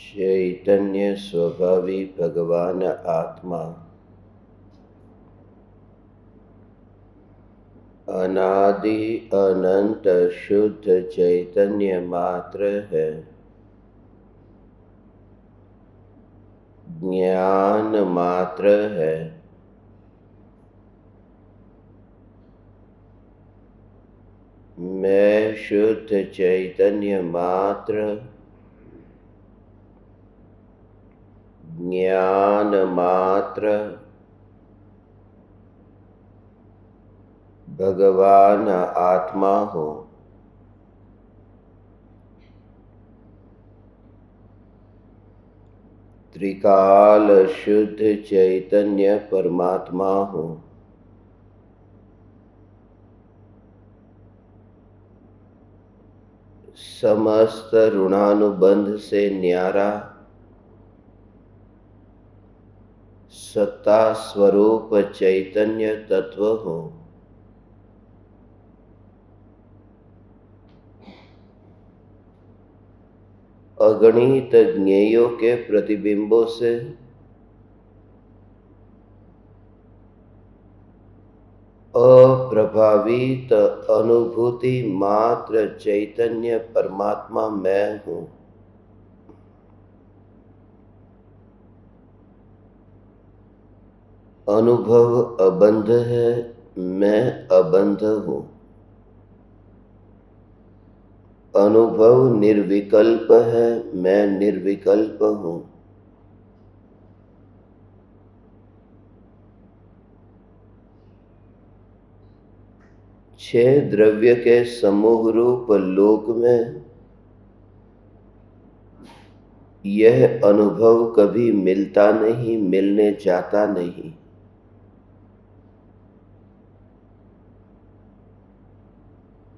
चैतन्य स्वभावी भगवान आत्मा अनादि अनंत शुद्ध चैतन्य मात्र है। ज्ञान मात्र है। मैं शुद्ध चैतन्य मात्र, ज्ञान मात्र, भगवान आत्मा हूँ। त्रिकाल शुद्ध चैतन्य परमात्मा हूँ। समस्त ऋणानुबंध से न्यारा सत्ता स्वरूप चैतन्य तत्व हूँ। अगणित ज्ञेयों के प्रतिबिंबों से अप्रभावित अनुभूति मात्र चैतन्य परमात्मा मैं हूँ। अनुभव अबंध है, मैं अबंध हूँ। अनुभव निर्विकल्प है, मैं निर्विकल्प हूँ। छह द्रव्य के समूह रूप लोक में यह अनुभव कभी मिलता नहीं, मिलने जाता नहीं।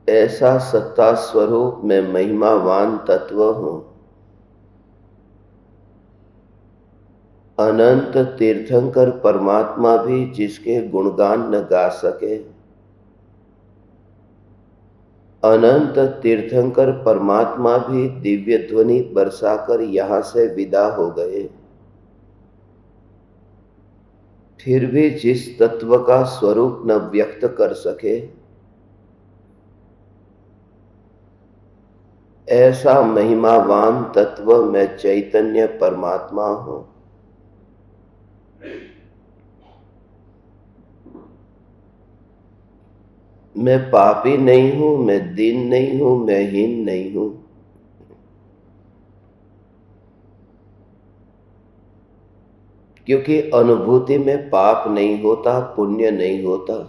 ऐसा सत्ता स्वरूप में महिमावान तत्व हूँ। अनंत तीर्थंकर परमात्मा भी जिसके गुणगान न गा सके, अनंत तीर्थंकर परमात्मा भी दिव्य ध्वनि बरसाकर यहां से विदा हो गए। फिर भी जिस तत्व का स्वरूप न व्यक्त कर सके, ऐसा महिमावान तत्व मैं चैतन्य परमात्मा हूं। मैं पापी नहीं हूं, मैं दीन नहीं हूं, मैं हीन नहीं हूं। क्योंकि अनुभूति में पाप नहीं होता, पुण्य नहीं होता।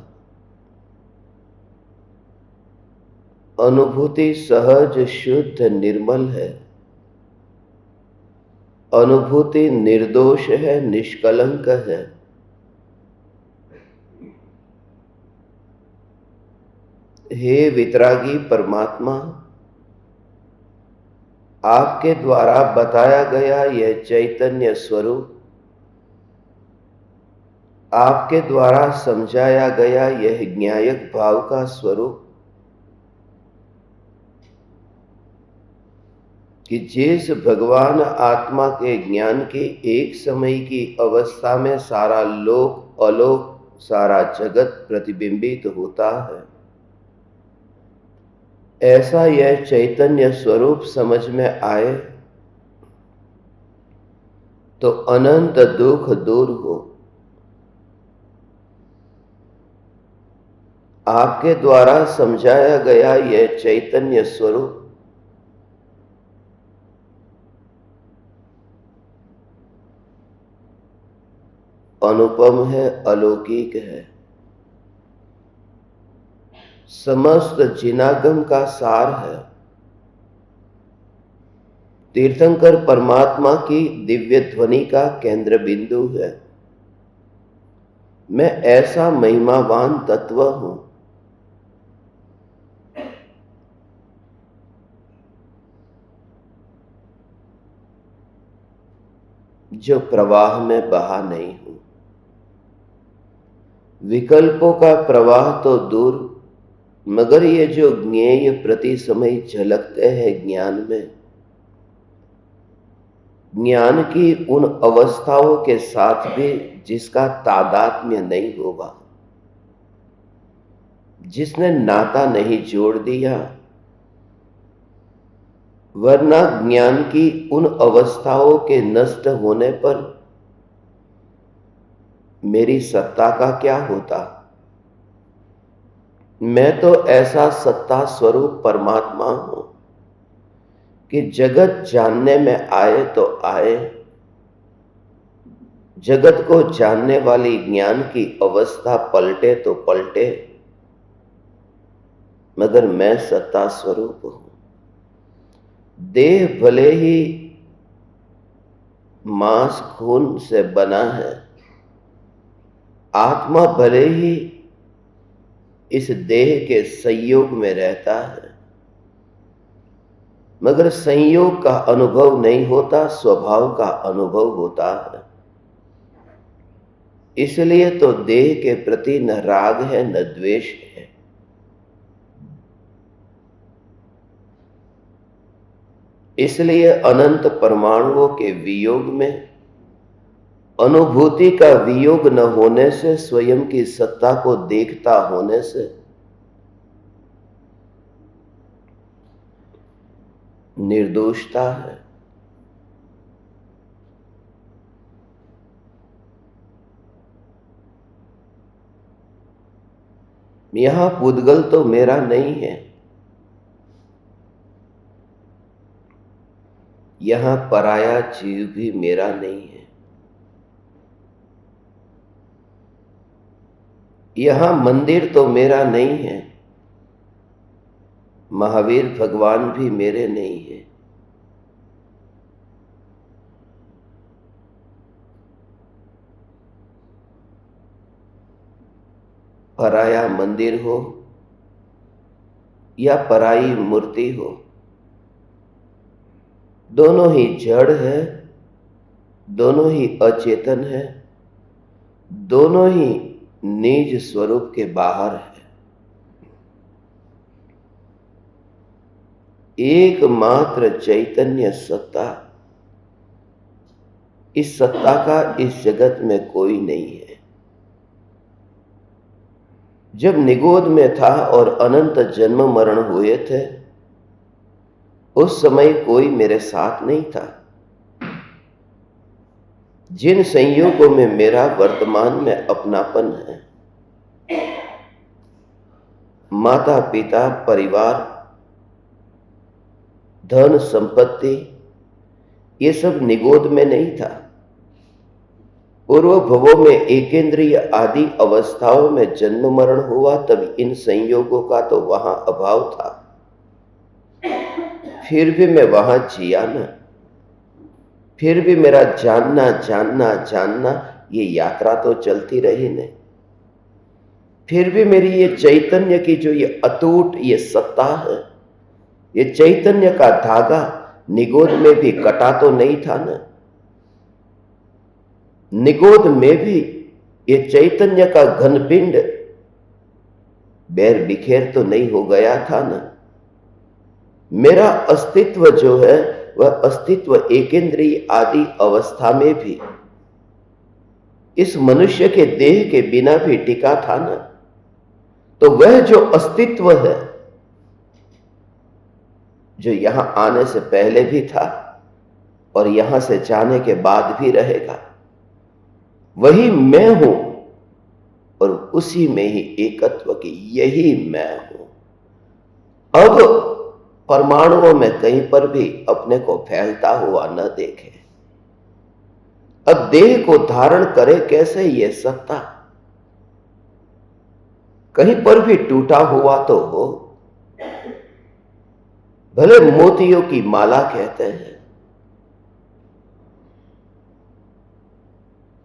अनुभूति सहज शुद्ध निर्मल है। अनुभूति निर्दोष है, निष्कलंक है। हे वितरागी परमात्मा, आपके द्वारा बताया गया यह चैतन्य स्वरूप, आपके द्वारा समझाया गया यह ज्ञायक भाव का स्वरूप, कि जिस भगवान आत्मा के ज्ञान की एक समय की अवस्था में सारा लोक अलोक, सारा जगत प्रतिबिंबित होता है, ऐसा यह चैतन्य स्वरूप समझ में आए तो अनंत दुख दूर हो। आपके द्वारा समझाया गया यह चैतन्य स्वरूप अनुपम है, अलौकिक है। समस्त जिनागम का सार है। तीर्थंकर परमात्मा की दिव्य ध्वनि का केंद्र बिंदु है। मैं ऐसा महिमावान तत्व हूं। जो प्रवाह में बहा नहीं हूं। विकल्पों का प्रवाह तो दूर, मगर ये जो ज्ञेय प्रति समय झलकते हैं ज्ञान में, ज्ञान की उन अवस्थाओं के साथ भी जिसका तादात्म्य नहीं होगा, जिसने नाता नहीं जोड़ दिया, वरना ज्ञान की उन अवस्थाओं के नष्ट होने पर मेरी सत्ता का क्या होता। मैं तो ऐसा सत्ता स्वरूप परमात्मा हूं कि जगत जानने में आए तो आए, जगत को जानने वाली ज्ञान की अवस्था पलटे तो पलटे, मगर मैं सत्ता स्वरूप हूं। देह भले ही मांस खून से बना है, आत्मा भले ही इस देह के संयोग में रहता है, मगर संयोग का अनुभव नहीं होता, स्वभाव का अनुभव होता है। इसलिए तो देह के प्रति न राग है न द्वेष है। इसलिए अनंत परमाणुओं के वियोग में अनुभूति का वियोग न होने से, स्वयं की सत्ता को देखता होने से निर्दोषता है। यहां पुद्गल तो मेरा नहीं है, यहां पराया जीव भी मेरा नहीं है, यहां मंदिर तो मेरा नहीं है, महावीर भगवान भी मेरे नहीं है। पराया मंदिर हो या पराई मूर्ति हो, दोनों ही जड़ है, दोनों ही अचेतन है, दोनों ही निज स्वरूप के बाहर है। एकमात्र चैतन्य सत्ता, इस सत्ता का इस जगत में कोई नहीं है। जब निगोद में था और अनंत जन्म मरण हुए थे, उस समय कोई मेरे साथ नहीं था। जिन संयोगों में मेरा वर्तमान में अपनापन है, माता पिता परिवार धन संपत्ति, ये सब निगोद में नहीं था। पूर्व भवों में एकेंद्रीय आदि अवस्थाओं में जन्म मरण हुआ, तब इन संयोगों का तो वहां अभाव था। फिर भी मैं वहां जिया न, फिर भी मेरा जानना जानना जानना ये यात्रा तो चलती रही नहीं। फिर भी मेरी ये चैतन्य की जो ये अटूट ये सत्ता है, ये चैतन्य का धागा निगोद में भी कटा तो नहीं था न। निगोद में भी ये चैतन्य का घनपिंड बैर बिखेर तो नहीं हो गया था न। मेरा अस्तित्व जो है वह अस्तित्व एकेंद्रीय आदि अवस्था में भी इस मनुष्य के देह के बिना भी टिका था न। तो वह जो अस्तित्व है, जो यहां आने से पहले भी था और यहां से जाने के बाद भी रहेगा, वही मैं हूं और उसी में ही एकत्व की यही मैं हूं। अब परमाणुओं में कहीं पर भी अपने को फैलता हुआ न देखे। अब देह को धारण करे कैसे ये सत्ता, कहीं पर भी टूटा हुआ तो हो। भले मोतियों की माला कहते हैं,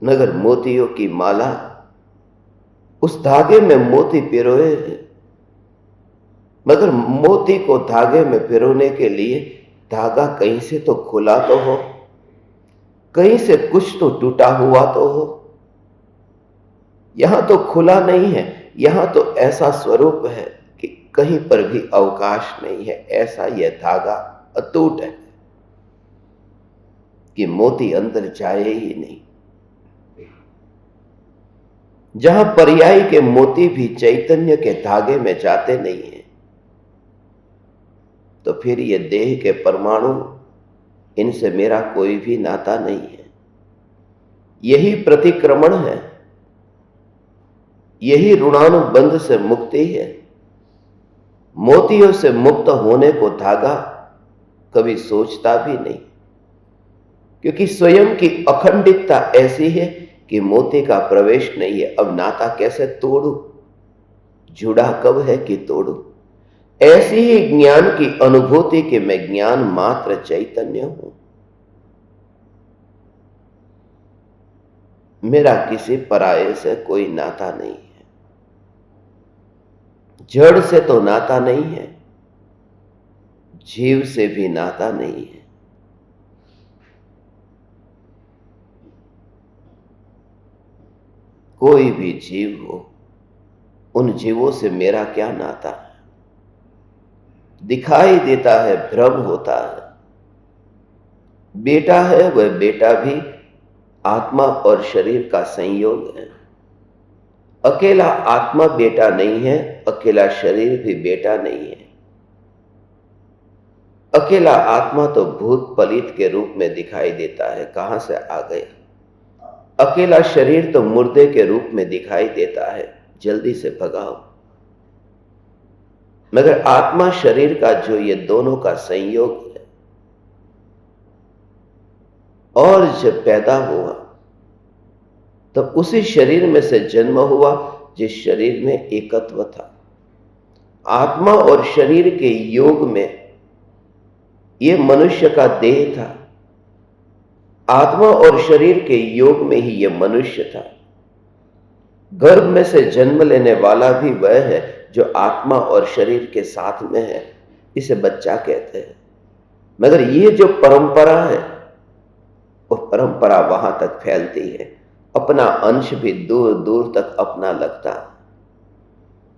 मगर मोतियों की माला, उस धागे में मोती पिरोए हैं, मगर मोती को धागे में पिरोने के लिए धागा कहीं से तो खुला तो हो, कहीं से कुछ तो टूटा हुआ तो हो। यहां तो खुला नहीं है, यहां तो ऐसा स्वरूप है कि कहीं पर भी अवकाश नहीं है। ऐसा यह धागा अटूट है कि मोती अंदर जाए ही नहीं। जहां पर्याय के मोती भी चैतन्य के धागे में जाते नहीं हैं, तो फिर ये देह के परमाणु, इनसे मेरा कोई भी नाता नहीं है। यही प्रतिक्रमण है, यही ऋणानुबंध से मुक्ति है। मोतियों से मुक्त होने को धागा कभी सोचता भी नहीं, क्योंकि स्वयं की अखंडितता ऐसी है कि मोती का प्रवेश नहीं है। अब नाता कैसे तोड़ू, जुड़ा कब है कि तोड़ू। ऐसी ही ज्ञान की अनुभूति कि मैं ज्ञान मात्र चैतन्य हूं। मेरा किसी पराये से कोई नाता नहीं है। जड़ से तो नाता नहीं है, जीव से भी नाता नहीं है। कोई भी जीव हो, उन जीवों से मेरा क्या नाता है। दिखाई देता है, भ्रम होता है। बेटा है, वह बेटा भी आत्मा और शरीर का संयोग है। अकेला आत्मा बेटा नहीं है, अकेला शरीर भी बेटा नहीं है। अकेला आत्मा तो भूत पलित के रूप में दिखाई देता है, कहां से आ गया। अकेला शरीर तो मुर्दे के रूप में दिखाई देता है, जल्दी से भगाओ। मगर आत्मा शरीर का जो ये दोनों का संयोग है, और जब पैदा हुआ तब उसी शरीर में से जन्म हुआ जिस शरीर में एकत्व था। आत्मा और शरीर के योग में ये मनुष्य का देह था। आत्मा और शरीर के योग में ही ये मनुष्य था। गर्भ में से जन्म लेने वाला भी वह है जो आत्मा और शरीर के साथ में है, इसे बच्चा कहते हैं। मगर ये जो परंपरा है, वो परंपरा वहां तक फैलती है, अपना अंश भी दूर दूर तक अपना लगता है।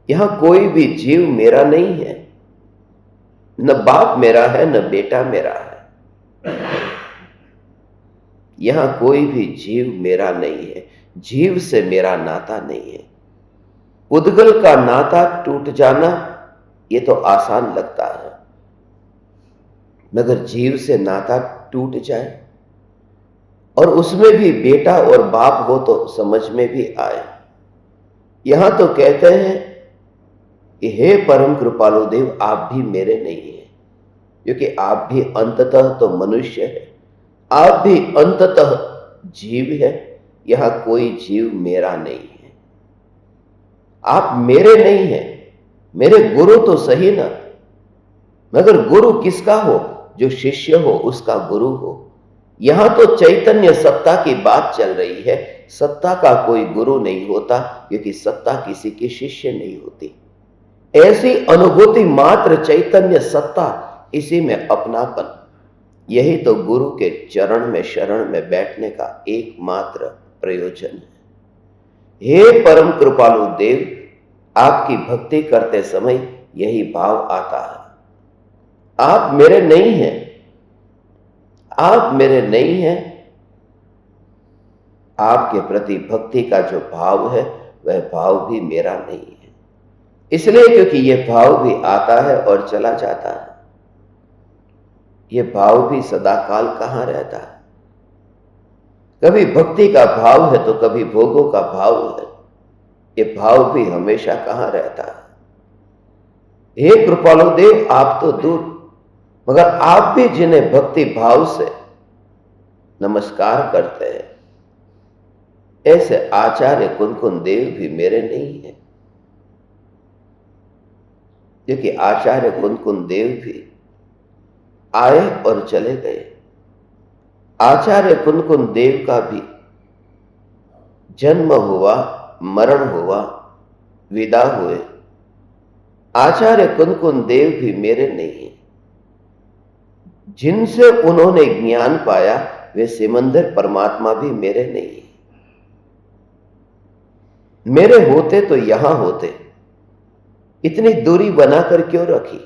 यहां कोई भी जीव मेरा नहीं है, न बाप मेरा है, न बेटा मेरा है। यहां कोई भी जीव मेरा नहीं है, जीव से मेरा नाता नहीं है। उद्गल का नाता टूट जाना ये तो आसान लगता है, मगर जीव से नाता टूट जाए और उसमें भी बेटा और बाप हो तो समझ में भी आए। यहां तो कहते हैं कि हे परम कृपालु देव, आप भी मेरे नहीं हैं, क्योंकि आप भी अंततः तो मनुष्य है, आप भी अंततः जीव है। यहां कोई जीव मेरा नहीं है। आप मेरे नहीं हैं, मेरे गुरु तो सही ना, मगर गुरु किसका हो? जो शिष्य हो उसका गुरु हो। यहां तो चैतन्य सत्ता की बात चल रही है। सत्ता का कोई गुरु नहीं होता, क्योंकि सत्ता किसी की शिष्य नहीं होती। ऐसी अनुभूति मात्र चैतन्य सत्ता, इसी में अपनापन, यही तो गुरु के चरण में शरण में बैठने का एकमात्र प्रयोजन है। हे परम कृपालु देव, आपकी भक्ति करते समय यही भाव आता है। आप मेरे नहीं हैं, आप मेरे नहीं हैं। आपके प्रति भक्ति का जो भाव है, वह भाव भी मेरा नहीं है। इसलिए क्योंकि यह भाव भी आता है और चला जाता है। यह भाव भी सदाकाल कहां रहता है। कभी भक्ति का भाव है तो कभी भोगों का भाव है। यह भाव भी हमेशा कहां रहता है। हे कृपालु देव, आप तो दूर, मगर आप भी जिन्हें भक्ति भाव से नमस्कार करते हैं, ऐसे आचार्य कुनकुन देव भी मेरे नहीं है। क्योंकि आचार्य कुनकुन देव भी आए और चले गए। आचार्य कुनकुन देव का भी जन्म हुआ, मरण हुआ, विदा हुए। आचार्य कुनकुन देव भी मेरे नहीं हैं। जिनसे उन्होंने ज्ञान पाया वे सिमंदर परमात्मा भी मेरे नहीं है। मेरे होते तो यहां होते, इतनी दूरी बनाकर क्यों रखी?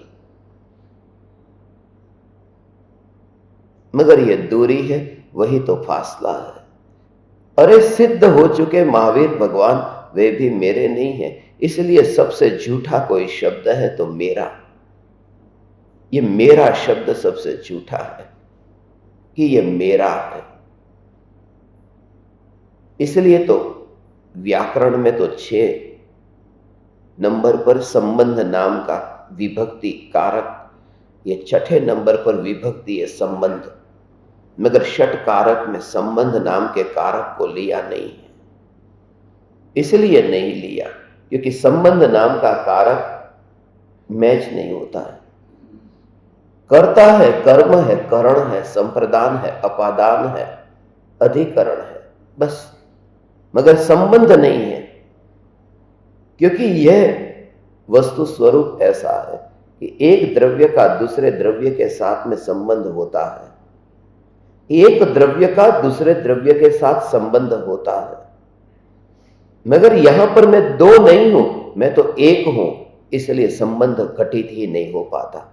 मगर यह दूरी है वही तो फासला है। अरे सिद्ध हो चुके महावीर भगवान वे भी मेरे नहीं है, इसलिए सबसे झूठा कोई शब्द है तो मेरा। ये मेरा शब्द सबसे झूठा है कि ये मेरा है। इसलिए तो व्याकरण में तो 6 नंबर पर संबंध नाम का विभक्ति कारक, ये 6ठे नंबर पर विभक्ति है संबंध, मगर षट कारक में संबंध नाम के कारक को लिया नहीं है। इसलिए नहीं लिया क्योंकि संबंध नाम का कारक मैच नहीं होता है। कर्ता है, कर्म है, करण है, संप्रदान है, अपादान है, अधिकरण है, बस, मगर संबंध नहीं है। क्योंकि यह वस्तु स्वरूप ऐसा है कि एक द्रव्य का दूसरे द्रव्य के साथ में संबंध होता है, एक द्रव्य का दूसरे द्रव्य के साथ संबंध होता है, मगर यहां पर मैं 2 नहीं हूं, मैं तो एक हूं, इसलिए संबंध घटित ही नहीं हो पाता।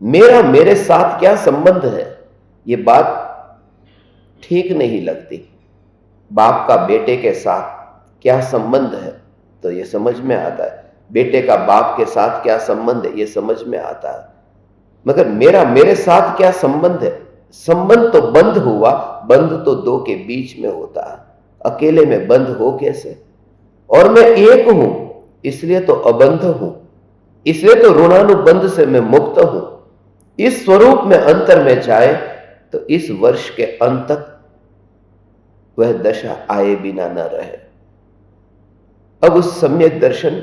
मेरा मेरे साथ क्या संबंध है, ये बात ठीक नहीं लगती। बाप का बेटे के साथ क्या संबंध है तो ये समझ में आता है, बेटे का बाप के साथ क्या संबंध है ये समझ में आता है, मगर मेरा मेरे साथ क्या संबंध है। संबंध तो बंध हुआ, बंध तो 2 के बीच में होता है, अकेले में बंध हो कैसे। और मैं एक हूं, इसलिए तो अबंध हूं, इसलिए तो ऋणानुबंध से मैं मुक्त हूं। इस स्वरूप में अंतर में जाए तो इस वर्ष के अंत तक वह दशा आए बिना न रहे। अब उस सम्यक दर्शन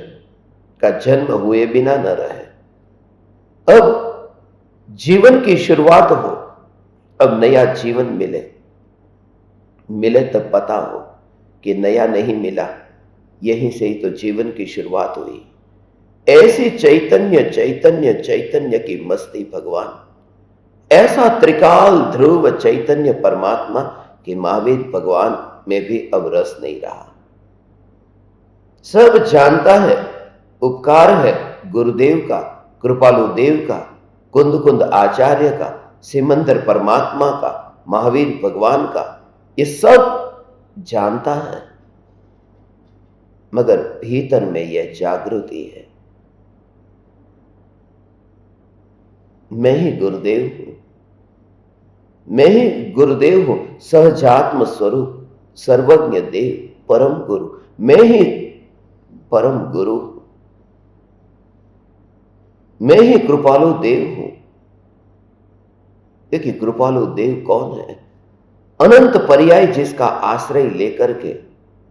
का जन्म हुए बिना न रहे। अब जीवन की शुरुआत हो, अब नया जीवन मिले तब पता हो कि नया नहीं मिला, यहीं से ही तो जीवन की शुरुआत हुई। ऐसी चैतन्य चैतन्य चैतन्य की मस्ती भगवान, ऐसा त्रिकाल ध्रुव चैतन्य परमात्मा कि महावीर भगवान में भी अब रस नहीं रहा। सब जानता है, उपकार है गुरुदेव का, कृपालु देव का, कुंद कुंद आचार्य का, सिमंदर परमात्मा का, महावीर भगवान का, ये सब जानता है, मगर भीतर में यह जागृति है, मैं ही गुरुदेव हूं, मैं ही गुरुदेव हूं, सहजात्म स्वरूप, सर्वज्ञ देव, परम गुरु, मैं ही परम गुरु, मैं ही कृपालु देव हूं। देखिए कृपालु देव कौन है? अनंत पर्याय जिसका आश्रय लेकर के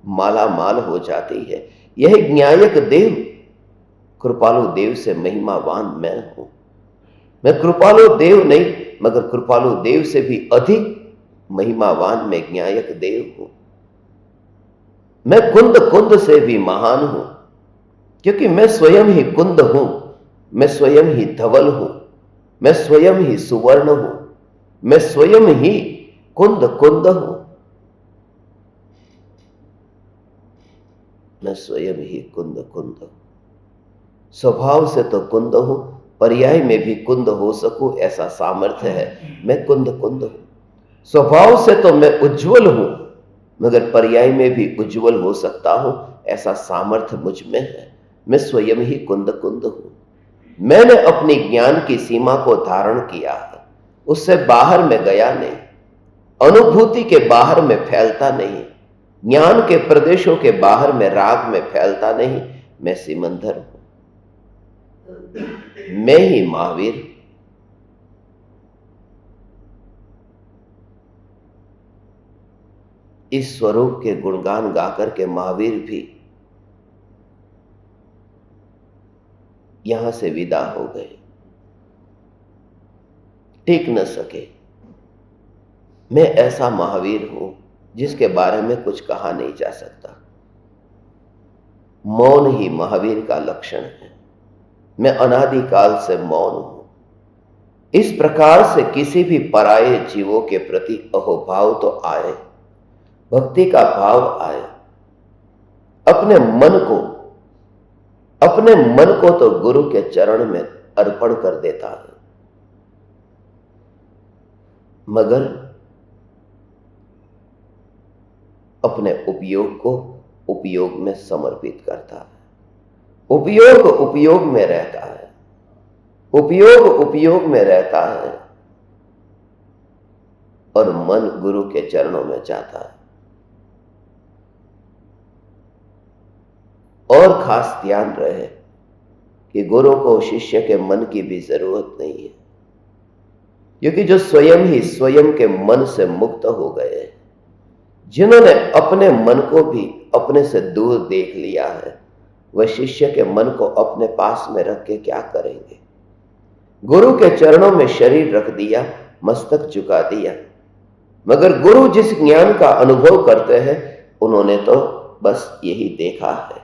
माला माल हो जाती है, यह ज्ञायक देव। कृपालु देव से महिमावान मैं हूं। मैं कृपालु देव नहीं, मगर कृपालु देव से भी अधिक महिमावान मैं ज्ञायक देव हूं। मैं कुंद कुंद से भी महान हूं, क्योंकि मैं स्वयं ही कुंद हूं, मैं स्वयं ही धवल हूं, मैं स्वयं ही सुवर्ण हूं, मैं स्वयं ही कुंद कुंद हूं, मैं स्वयं ही कुंद कुंद हूं। स्वभाव से तो कुंद हूं, पर्याय में भी कुंद हो सकूं ऐसा सामर्थ्य है, मैं कुंद कुंद हूं। स्वभाव से तो मैं उज्जवल हूं, मगर पर्याय में भी उज्जवल हो सकता हूं ऐसा सामर्थ्य मुझ में है, मैं स्वयं ही कुंद कुंद हूं। मैंने अपनी ज्ञान की सीमा को धारण किया है, उससे बाहर में गया नहीं, अनुभूति के बाहर में फैलता नहीं, ज्ञान के प्रदेशों के बाहर में राग में फैलता नहीं, मैं सिमंदर हूं, मैं ही महावीर। इस स्वरूप के गुणगान गाकर के महावीर भी यहां से विदा हो गए, टिक न सके। मैं ऐसा महावीर हूं जिसके बारे में कुछ कहा नहीं जा सकता। मौन ही महावीर का लक्षण है। मैं अनादिकाल से मौन हूं। इस प्रकार से किसी भी पराये जीवों के प्रति अहोभाव तो आए, भक्ति का भाव आए, अपने मन को तो गुरु के चरण में अर्पण कर देता है, मगर अपने उपयोग को उपयोग में समर्पित करता है, उपयोग उपयोग में रहता है, उपयोग उपयोग में रहता है और मन गुरु के चरणों में जाता है। और खास ध्यान रहे कि गुरु को शिष्य के मन की भी जरूरत नहीं है, क्योंकि जो स्वयं ही स्वयं के मन से मुक्त हो गए, जिन्होंने अपने मन को भी अपने से दूर देख लिया है, वह शिष्य के मन को अपने पास में रख के क्या करेंगे? गुरु के चरणों में शरीर रख दिया, मस्तक झुका दिया, मगर गुरु जिस ज्ञान का अनुभव करते हैं, उन्होंने तो बस यही देखा है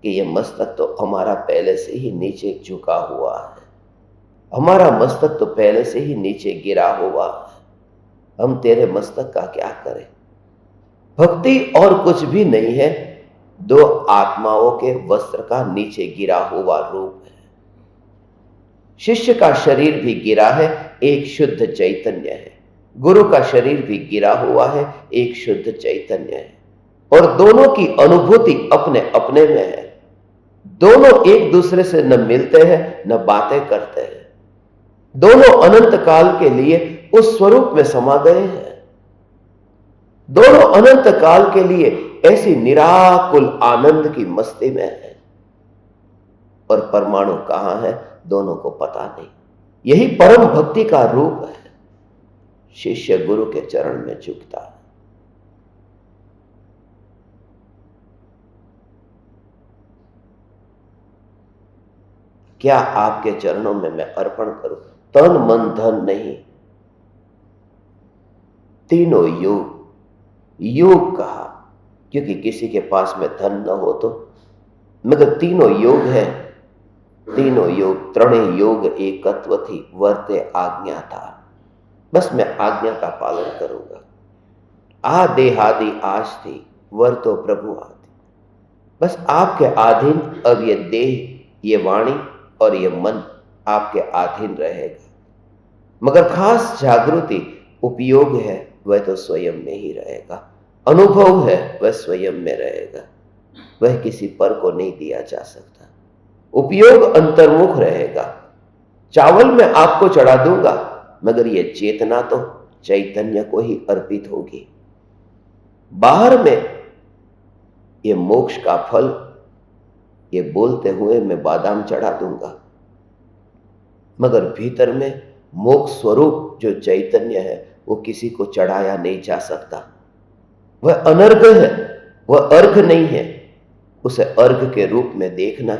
कि यह मस्तक तो हमारा पहले से ही नीचे झुका हुआ है, हमारा मस्तक तो पहले से ही नीचे गिरा हुआ है, हम तेरे मस्तक का क्या करें? भक्ति और कुछ भी नहीं है, दो आत्माओं के वस्त्र का नीचे गिरा हुआ रूप है। शिष्य का शरीर भी गिरा है, एक शुद्ध चैतन्य है। गुरु का शरीर भी गिरा हुआ है, एक शुद्ध चैतन्य है। और दोनों की अनुभूति अपने अपने में है। दोनों एक दूसरे से न मिलते हैं न बातें करते हैं। दोनों अनंत काल के लिए उस स्वरूप में समा गए हैं। दोनों अनंत काल के लिए ऐसी निराकुल आनंद की मस्ती में है। और परमाणु कहां है, दोनों को पता नहीं। यही परम भक्ति का रूप है। शिष्य गुरु के चरण में झुकता है। क्या आपके चरणों में मैं अर्पण करूं? तन मन धन नहीं, तीनों योग। योग कहा क्योंकि किसी के पास में धन न हो तो, मगर तीनों योग है। तीनों योग, त्रणेय योग एकत्व थी, वर्ते आज्ञा था। बस मैं आज्ञा का पालन करूंगा। देहादि आज थी, वर तो प्रभु आदि। बस आपके अधीन अब ये देह, ये वाणी और ये मन आपके अधीन रहेगा। मगर खास जागृति, उपयोग है वह तो स्वयं में ही रहेगा। अनुभव है वह स्वयं में रहेगा, वह किसी पर को नहीं दिया जा सकता। उपयोग अंतर्मुख रहेगा। चावल मैं आपको चढ़ा दूंगा, मगर यह चेतना तो चैतन्य को ही अर्पित होगी। बाहर में ये मोक्ष का फल, ये बोलते हुए मैं बादाम चढ़ा दूंगा, मगर भीतर में मोक्ष स्वरूप जो चैतन्य है वो किसी को चढ़ाया नहीं जा सकता। वह अनर्घ है, वह अर्घ नहीं है। उसे अर्घ के रूप में देखना,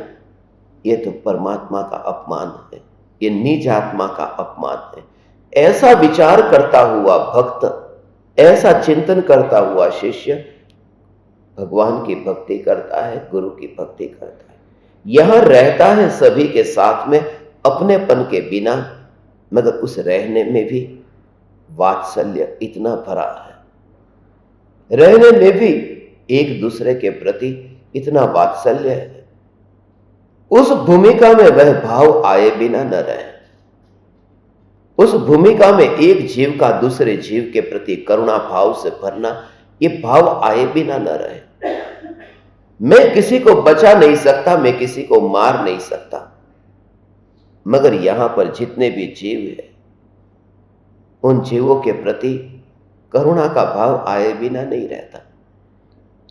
यह तो परमात्मा का अपमान है, यह निज आत्मा का अपमान है। ऐसा विचार करता हुआ भक्त, ऐसा चिंतन करता हुआ शिष्य भगवान की भक्ति करता है, गुरु की भक्ति करता है। यहां रहता है सभी के साथ में अपनेपन के बिना, मगर उस रहने में भी वात्सल्य इतना भरा है। रहने में भी एक दूसरे के प्रति इतना वात्सल्य है। उस भूमिका में वह भाव आए बिना न रहे। उस भूमिका में एक जीव का दूसरे जीव के प्रति करुणा भाव से भरना, ये भाव आए बिना न रहे। मैं किसी को बचा नहीं सकता, मैं किसी को मार नहीं सकता, मगर यहां पर जितने भी जीव हैं, उन जीवों के प्रति करुणा का भाव आए बिना नहीं रहता।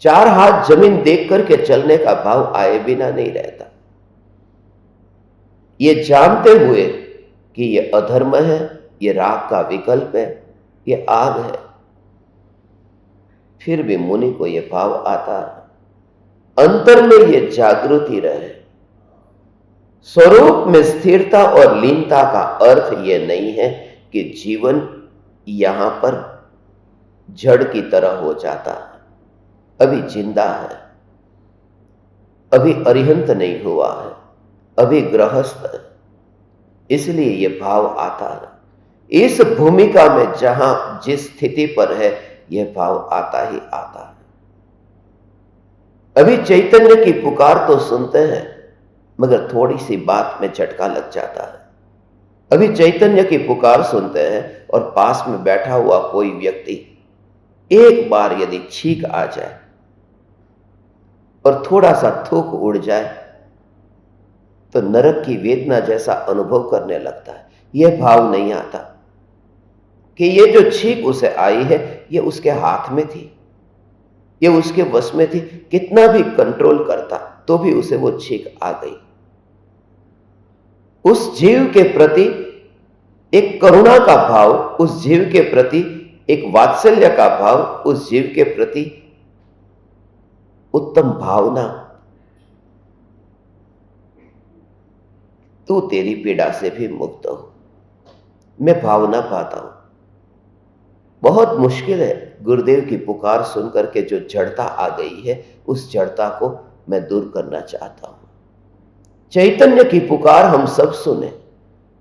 चार हाथ जमीन देख करके चलने का भाव आए बिना नहीं रहता। ये जानते हुए कि ये अधर्म है, ये राग का विकल्प है, ये आग है, फिर भी मुनि को ये भाव आता है। अंतर में ये जागृति रहे। स्वरूप में स्थिरता और लीनता का अर्थ यह नहीं है कि जीवन यहां पर जड़ की तरह हो जाता है। अभी जिंदा है, अभी अरिहंत नहीं हुआ है, अभी गृहस्थ है, इसलिए यह भाव आता है। इस भूमिका में जहां जिस स्थिति पर है, यह भाव आता ही आता है। अभी चैतन्य की पुकार तो सुनते हैं, मगर थोड़ी सी बात में झटका लग जाता है। अभी चैतन्य की पुकार सुनते हैं और पास में बैठा हुआ कोई व्यक्ति एक बार यदि छींक आ जाए और थोड़ा सा थूक उड़ जाए तो नरक की वेदना जैसा अनुभव करने लगता है। यह भाव नहीं आता कि ये जो छींक उसे आई है ये उसके हाथ में थी, ये उसके वश में थी। कितना भी कंट्रोल करता तो भी उसे वो छींक आ गई। उस जीव के प्रति एक करुणा का भाव, उस जीव के प्रति एक वात्सल्य का भाव, उस जीव के प्रति उत्तम भावना, तू तेरी पीड़ा से भी मुक्त हो, मैं भावना पाता हूं। बहुत मुश्किल है गुरुदेव की पुकार सुनकर के जो जड़ता आ गई है, उस जड़ता को मैं दूर करना चाहता हूं। चैतन्य की पुकार हम सब सुने,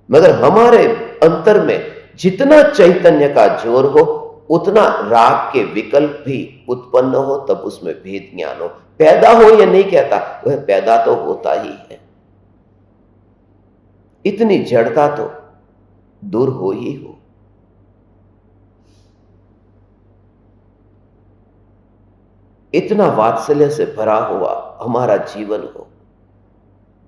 मगर हमारे अंतर में जितना चैतन्य का जोर हो उतना राग के विकल्प भी उत्पन्न हो, तब उसमें भेद ज्ञान हो। पैदा हो या नहीं कहता, वह पैदा तो होता ही है। इतनी जड़ता तो दूर हो ही हो। इतना वात्सल्य से भरा हुआ हमारा जीवन हो।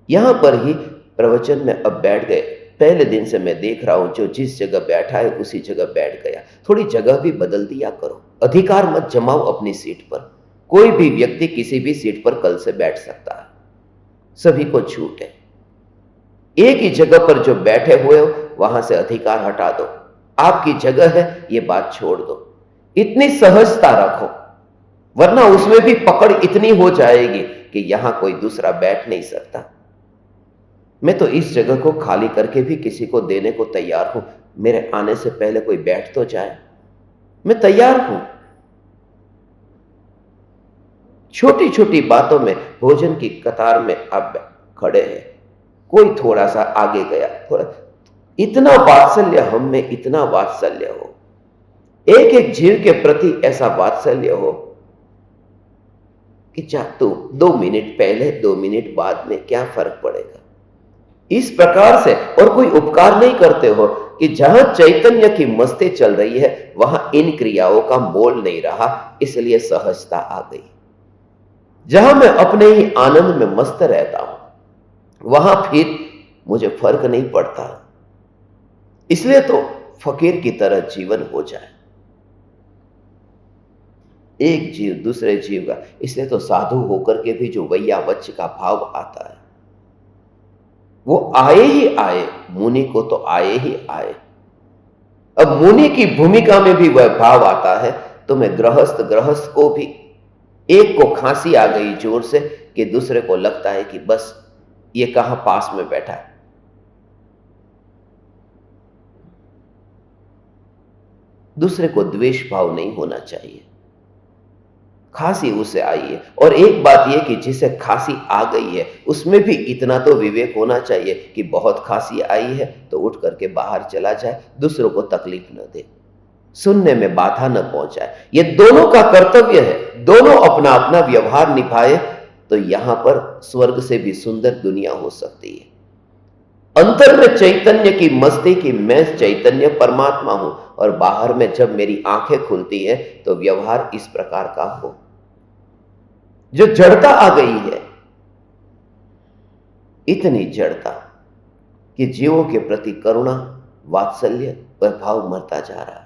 यहां पर ही प्रवचन में अब बैठ गए। पहले दिन से मैं देख रहा हूं, जो जिस जगह बैठा है उसी जगह बैठ गया। थोड़ी जगह भी बदल दिया करो, अधिकार मत जमाओ अपनी सीट पर। कोई भी व्यक्ति किसी भी सीट पर कल से बैठ सकता है, सभी को छूट है। एक ही जगह पर जो बैठे हुए हो वहां से अधिकार हटा दो, आपकी जगह है, ये बात छोड़ दो। इतनी सहजता रखो, वरना उसमें भी पकड़ इतनी हो जाएगी कि यहां कोई दूसरा बैठ नहीं सकता। मैं तो इस जगह को खाली करके भी किसी को देने को तैयार हूं। मेरे आने से पहले कोई बैठ तो जाए, मैं तैयार हूं। छोटी छोटी बातों में भोजन की कतार में आप खड़े हैं, कोई थोड़ा सा आगे गया, थोड़ा, इतना वात्सल्य हम में, इतना वात्सल्य हो, एक एक जीव के प्रति ऐसा वात्सल्य हो कि चाह तो 2 मिनट पहले 2 मिनट बाद में क्या फर्क पड़ेगा। इस प्रकार से और कोई उपकार नहीं करते हो कि जहां चैतन्य की मस्ती चल रही है वहां इन क्रियाओं का मोल नहीं रहा, इसलिए सहजता आ गई। जहां मैं अपने ही आनंद में मस्त रहता हूं वहां फिर मुझे फर्क नहीं पड़ता। इसलिए तो फकीर की तरह जीवन हो जाए, एक जीव दूसरे जीव का। इसलिए तो साधु होकर के भी जो वैयावच्य का भाव आता है वो आए ही आए, मुनि को तो आए ही आए। अब मुनि की भूमिका में भी वह भाव आता है, तो मैं गृहस्थ को भी, एक को खांसी आ गई जोर से कि दूसरे को लगता है कि बस ये कहां पास में बैठा है। दूसरे को द्वेष भाव नहीं होना चाहिए। खांसी उसे आई है, और एक बात यह कि जिसे खांसी आ गई है उसमें भी इतना तो विवेक होना चाहिए कि बहुत खांसी आई है तो उठ करके बाहर चला जाए, दूसरों को तकलीफ न दे, सुनने में बाधा न पहुंचाए। ये दोनों का कर्तव्य है, दोनों अपना अपना व्यवहार निभाए तो यहां पर स्वर्ग से भी सुंदर दुनिया हो सकती है। अंतर में चैतन्य की मस्ती की मैं चैतन्य परमात्मा हूं, और बाहर में जब मेरी आंखें खुलती है तो व्यवहार इस प्रकार का हो। जो जड़ता आ गई है, इतनी जड़ता कि जीवों के प्रति करुणा, वात्सल्य वह भाव मरता जा रहा है।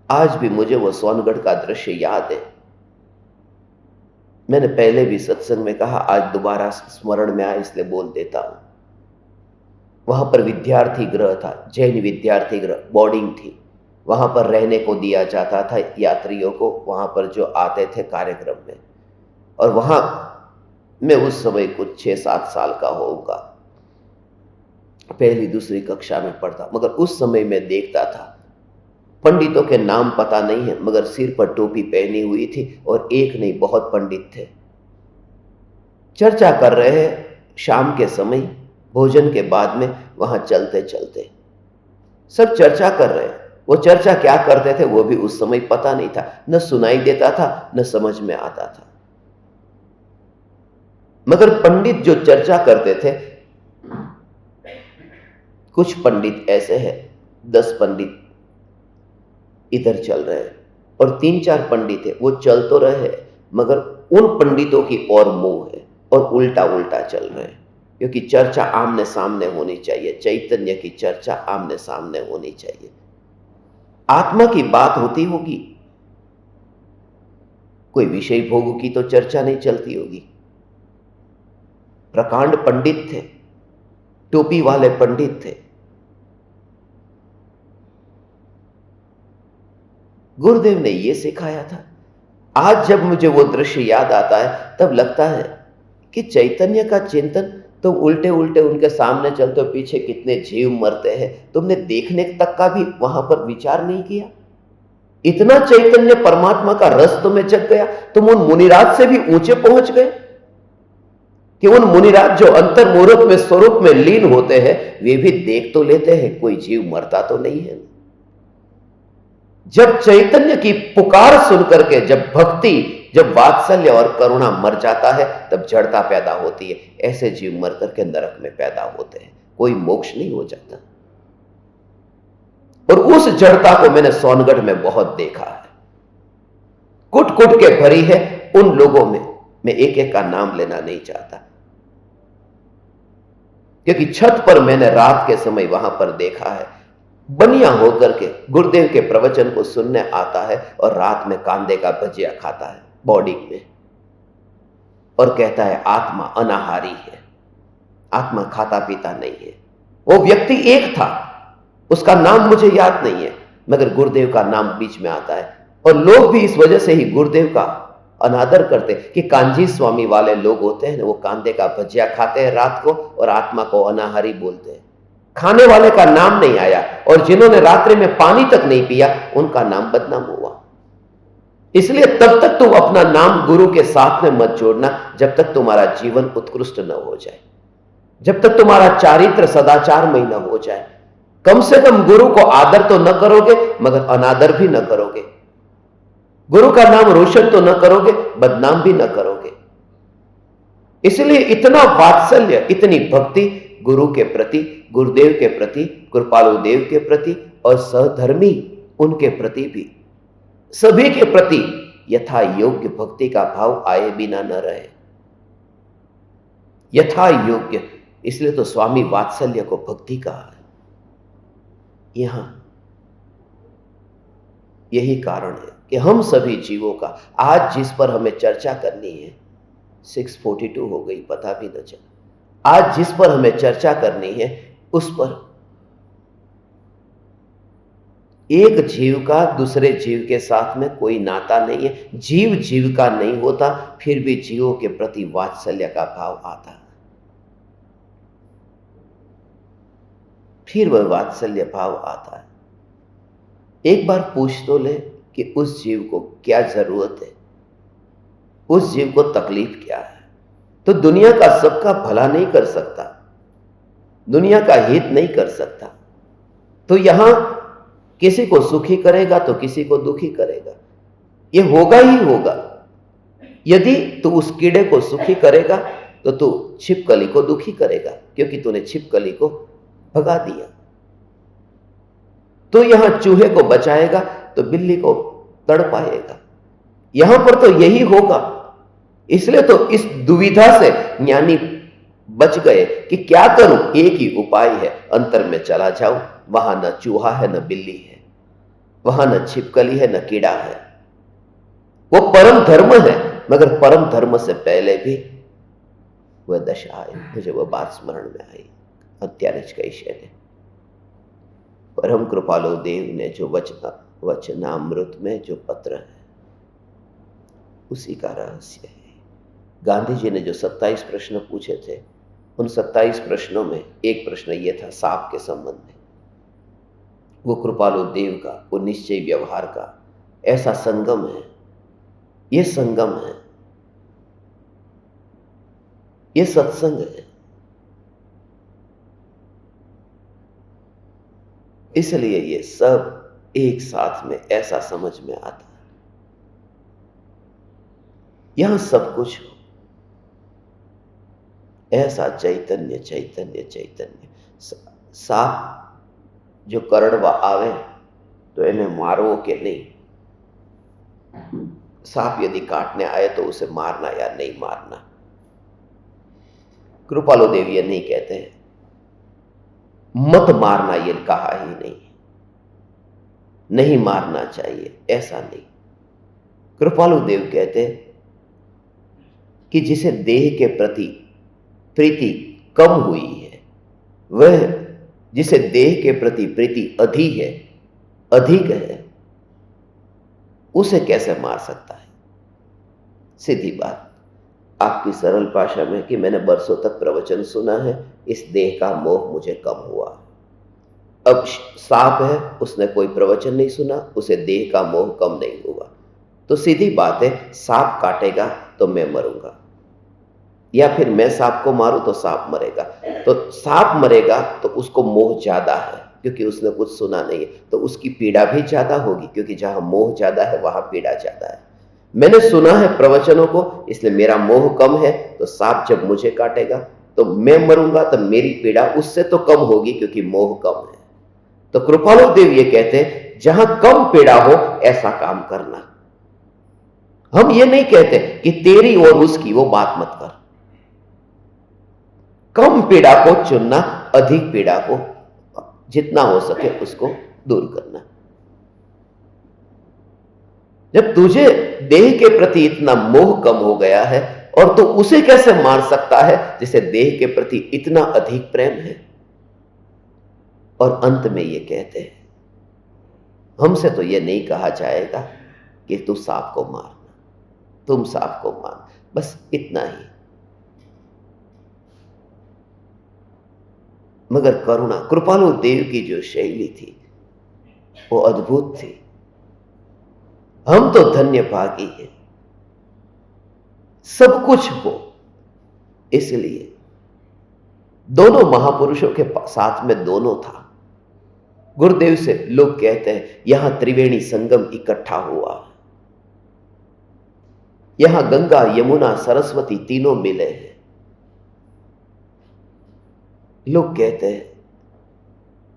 आज भी मुझे वो सोनगढ़ का दृश्य याद है। मैंने पहले भी सत्संग में कहा, आज दोबारा स्मरण में आया इसलिए बोल देता हूं। वहां पर विद्यार्थी गृह था, जैन विद्यार्थी गृह, बोर्डिंग थी। वहां पर रहने को दिया जाता था यात्रियों को, वहां पर जो आते थे कार्यक्रम में। और वहां मैं उस समय कुछ 6-7 साल का होऊंगा, पहली दूसरी कक्षा में पढ़ता, मगर उस समय मैं देखता था, पंडितों के नाम पता नहीं है मगर सिर पर टोपी पहनी हुई थी, और एक नहीं बहुत पंडित थे। चर्चा कर रहे हैं शाम के समय, भोजन के बाद में वहां चलते चलते सब चर्चा कर रहे हैं। वो चर्चा क्या करते थे वो भी उस समय पता नहीं था, न सुनाई देता था न समझ में आता था। मगर पंडित जो चर्चा करते थे, कुछ पंडित ऐसे हैं, 10 पंडित इधर चल रहे हैं, और 3-4 पंडित है, वो चल तो रहे हैं मगर उन पंडितों की ओर मुंह है और उल्टा उल्टा चल रहे हैं, क्योंकि चर्चा आमने सामने होनी चाहिए। चैतन्य की चर्चा आमने सामने होनी चाहिए। आत्मा की बात होती होगी, कोई विषय भोग की तो चर्चा नहीं चलती होगी। प्रकांड पंडित थे, टोपी वाले पंडित थे। गुरुदेव ने यह सिखाया था। आज जब मुझे वो दृश्य याद आता है तब लगता है कि चैतन्य का चिंतन, तुम उल्टे उल्टे उनके सामने चलते हो, पीछे कितने जीव मरते हैं, तुमने देखने तक का भी वहां पर विचार नहीं किया। इतना चैतन्य परमात्मा का रस तुम्हें जग गया, तुम उन मुनिराज से भी ऊंचे पहुंच गए कि उन मुनिराज जो अंतर्मुहूर्त में स्वरूप में लीन होते हैं, वे भी देख तो लेते हैं कोई जीव मरता तो नहीं है। जब चैतन्य की पुकार सुनकर के, जब भक्ति, जब वात्सल्य और करुणा मर जाता है, तब जड़ता पैदा होती है। ऐसे जीव मर करके नरक में पैदा होते हैं, कोई मोक्ष नहीं हो जाता। और उस जड़ता को मैंने सोनगढ़ में बहुत देखा है, कुट कुट के भरी है उन लोगों में। मैं एक एक का नाम लेना नहीं चाहता, क्योंकि छत पर मैंने रात के समय वहां पर देखा है, बनिया होकर के गुरुदेव के प्रवचन को सुनने आता है और रात में कांदे का भजिया खाता है बॉडी में, और कहता है आत्मा अनाहारी है, आत्मा खाता पीता नहीं है। वो व्यक्ति एक था, उसका नाम मुझे याद नहीं है, मगर गुरुदेव का नाम बीच में आता है। और लोग भी इस वजह से ही गुरुदेव का अनादर करते कि कांजी स्वामी वाले लोग होते हैं, वो कांदे का भजिया खाते हैं रात को और आत्मा को अनाहारी बोलते हैं। खाने वाले का नाम नहीं आया, और जिन्होंने रात्रि में पानी तक नहीं पिया उनका नाम बदनाम हुआ। इसलिए तब तक तुम अपना नाम गुरु के साथ में मत जोड़ना जब तक तुम्हारा जीवन उत्कृष्ट न हो जाए, जब तक तुम्हारा चारित्र सदाचारमय न हो जाए। कम से कम गुरु को आदर तो न करोगे मगर अनादर भी न करोगे, गुरु का नाम रोशन तो न करोगे, बदनाम भी न करोगे। इसलिए इतना वात्सल्य, इतनी भक्ति गुरु के प्रति, गुरुदेव के प्रति, कृपालु देव के प्रति और सहधर्मी उनके प्रति भी, सभी के प्रति यथा योग्य भक्ति का भाव आए बिना न रहे। यथा योग्य, इसलिए तो स्वामी वात्सल्य को भक्ति कहा है। यहां यही कारण है कि हम सभी जीवों का आज जिस पर हमें चर्चा करनी है, 642 हो गई पता भी न चला। आज जिस पर हमें चर्चा करनी है उस पर एक जीव का दूसरे जीव के साथ में कोई नाता नहीं है। जीव जीव का नहीं होता, फिर भी जीवों के प्रति वात्सल्य का भाव आता है, फिर वह वात्सल्य भाव आता है। एक बार पूछ तो ले कि उस जीव को क्या जरूरत है, उस जीव को तकलीफ क्या है। तो दुनिया का सबका भला नहीं कर सकता, दुनिया का हित नहीं कर सकता, तो यहां किसी को सुखी करेगा तो किसी को दुखी करेगा, ये होगा ही होगा। यदि तू उस कीड़े को सुखी करेगा तो तू छिपकली को दुखी करेगा, क्योंकि तूने छिपकली को भगा दिया। तो यहां चूहे को बचाएगा तो बिल्ली को तड़पाएगा, यहां पर तो यही होगा। इसलिए तो इस दुविधा से ज्ञानी बच गए कि क्या करूं, एक ही उपाय है, अंतर में चला जाऊं, वहां न चूहा है न बिल्ली है, वहां न छिपकली है न कीड़ा है। वो परम धर्म है, मगर परम धर्म से पहले भी वह दशा आई। मुझे वह बात स्मरण में आई अत्यारिचकैशे ने, परम कृपालु देव ने जो वचनामृत में जो पत्र है उसी का रहस्य है। गांधी जी ने जो 27 प्रश्न पूछे थे, उन 27 प्रश्नों में एक प्रश्न यह था सांप के संबंध में। वो कृपालु देव का, वो निश्चय व्यवहार का ऐसा संगम है, ये संगम है, ये सत्संग है। इसलिए ये सब एक साथ में ऐसा समझ में आता है। यहां सब कुछ हो, ऐसा चैतन्य चैतन्य चैतन्य। सांप जो करड़वा आवे तो इन्हें मारो कि नहीं। सांप यदि काटने आए तो उसे मारना या नहीं मारना। कृपालु देव ये नहीं कहते हैं, मत मारना ये कहा ही नहीं, नहीं मारना चाहिए ऐसा नहीं। कृपालु देव कहते हैं कि जिसे देह के प्रति प्रीति कम हुई है, वह जिसे देह के प्रति प्रीति अधिक है, उसे कैसे मार सकता है। सीधी बात, आपकी सरल भाषा में कि मैंने बरसों तक प्रवचन सुना है, इस देह का मोह मुझे कम हुआ। अब सांप है, उसने कोई प्रवचन नहीं सुना, उसे देह का मोह कम नहीं हुआ। तो सीधी बात है, सांप काटेगा तो मैं मरूंगा, या फिर मैं सांप को मारूं तो सांप मरेगा। तो सांप मरेगा तो उसको मोह ज्यादा है, क्योंकि उसने कुछ सुना नहीं है, तो उसकी पीड़ा भी ज्यादा होगी, क्योंकि जहां मोह ज्यादा है वहां पीड़ा ज्यादा है। मैंने सुना है प्रवचनों को, इसलिए मेरा मोह कम है, तो सांप जब मुझे काटेगा तो मैं मरूंगा, तो मेरी पीड़ा उससे तो कम होगी, क्योंकि मोह कम है। तो कृपालु देव ये कहते हैं, जहां कम पीड़ा हो ऐसा काम करना। हम ये नहीं कहते कि तेरी और उसकी वो बात मत कर, कम पीड़ा को चुनना, अधिक पीड़ा को जितना हो सके उसको दूर करना। जब तुझे देह के प्रति इतना मोह कम हो गया है, और तो उसे कैसे मार सकता है जिसे देह के प्रति इतना अधिक प्रेम है। और अंत में ये कहते हैं, हमसे तो ये नहीं कहा जाएगा कि तू सांप को मारना, तुम सांप को मार, बस इतना ही। मगर करुणा, कृपालु देव की जो शैली थी वो अद्भुत थी। हम तो धन्य भागी हैं, सब कुछ हो। इसलिए दोनों महापुरुषों के साथ में दोनों था। गुरुदेव से लोग कहते हैं, यहां त्रिवेणी संगम इकट्ठा हुआ, यहां गंगा यमुना सरस्वती तीनों मिले हैं। लोग कहते हैं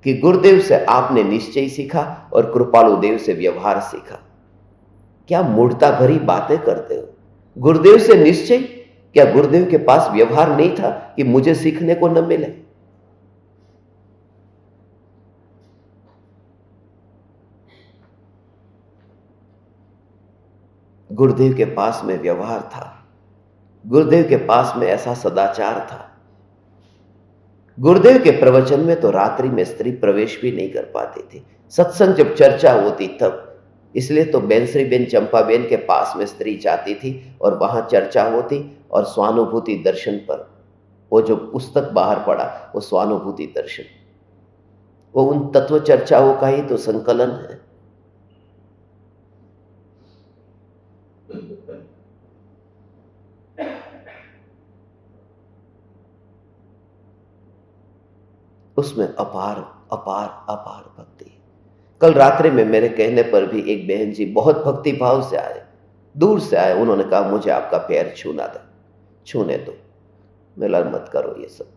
कि गुरुदेव से आपने निश्चय सीखा और कृपालु देव से व्यवहार सीखा। क्या मूर्खता भरी बातें करते हो। गुरुदेव से निश्चय, क्या गुरुदेव के पास व्यवहार नहीं था कि मुझे सीखने को न मिले। गुरुदेव के पास में व्यवहार था, गुरुदेव के पास में ऐसा सदाचार था। गुरुदेव के प्रवचन में तो रात्रि में स्त्री प्रवेश भी नहीं कर पाती थी, सत्संग जब चर्चा होती तब। इसलिए तो बेनश्री बेन चंपाबेन के पास में स्त्री जाती थी और वहां चर्चा होती, और स्वानुभूति दर्शन पर वो जो पुस्तक बाहर पड़ा, वो स्वानुभूति दर्शन, वो उन तत्व चर्चाओं का ही तो संकलन है। उसमें अपार अपार अपार भक्ति। कल रात्रि में मेरे कहने पर भी एक बहन जी बहुत भक्ति भाव से आए, दूर से आए। उन्होंने कहा, मुझे आपका पैर छूना था। छूने दो, मेला मत करो ये सब।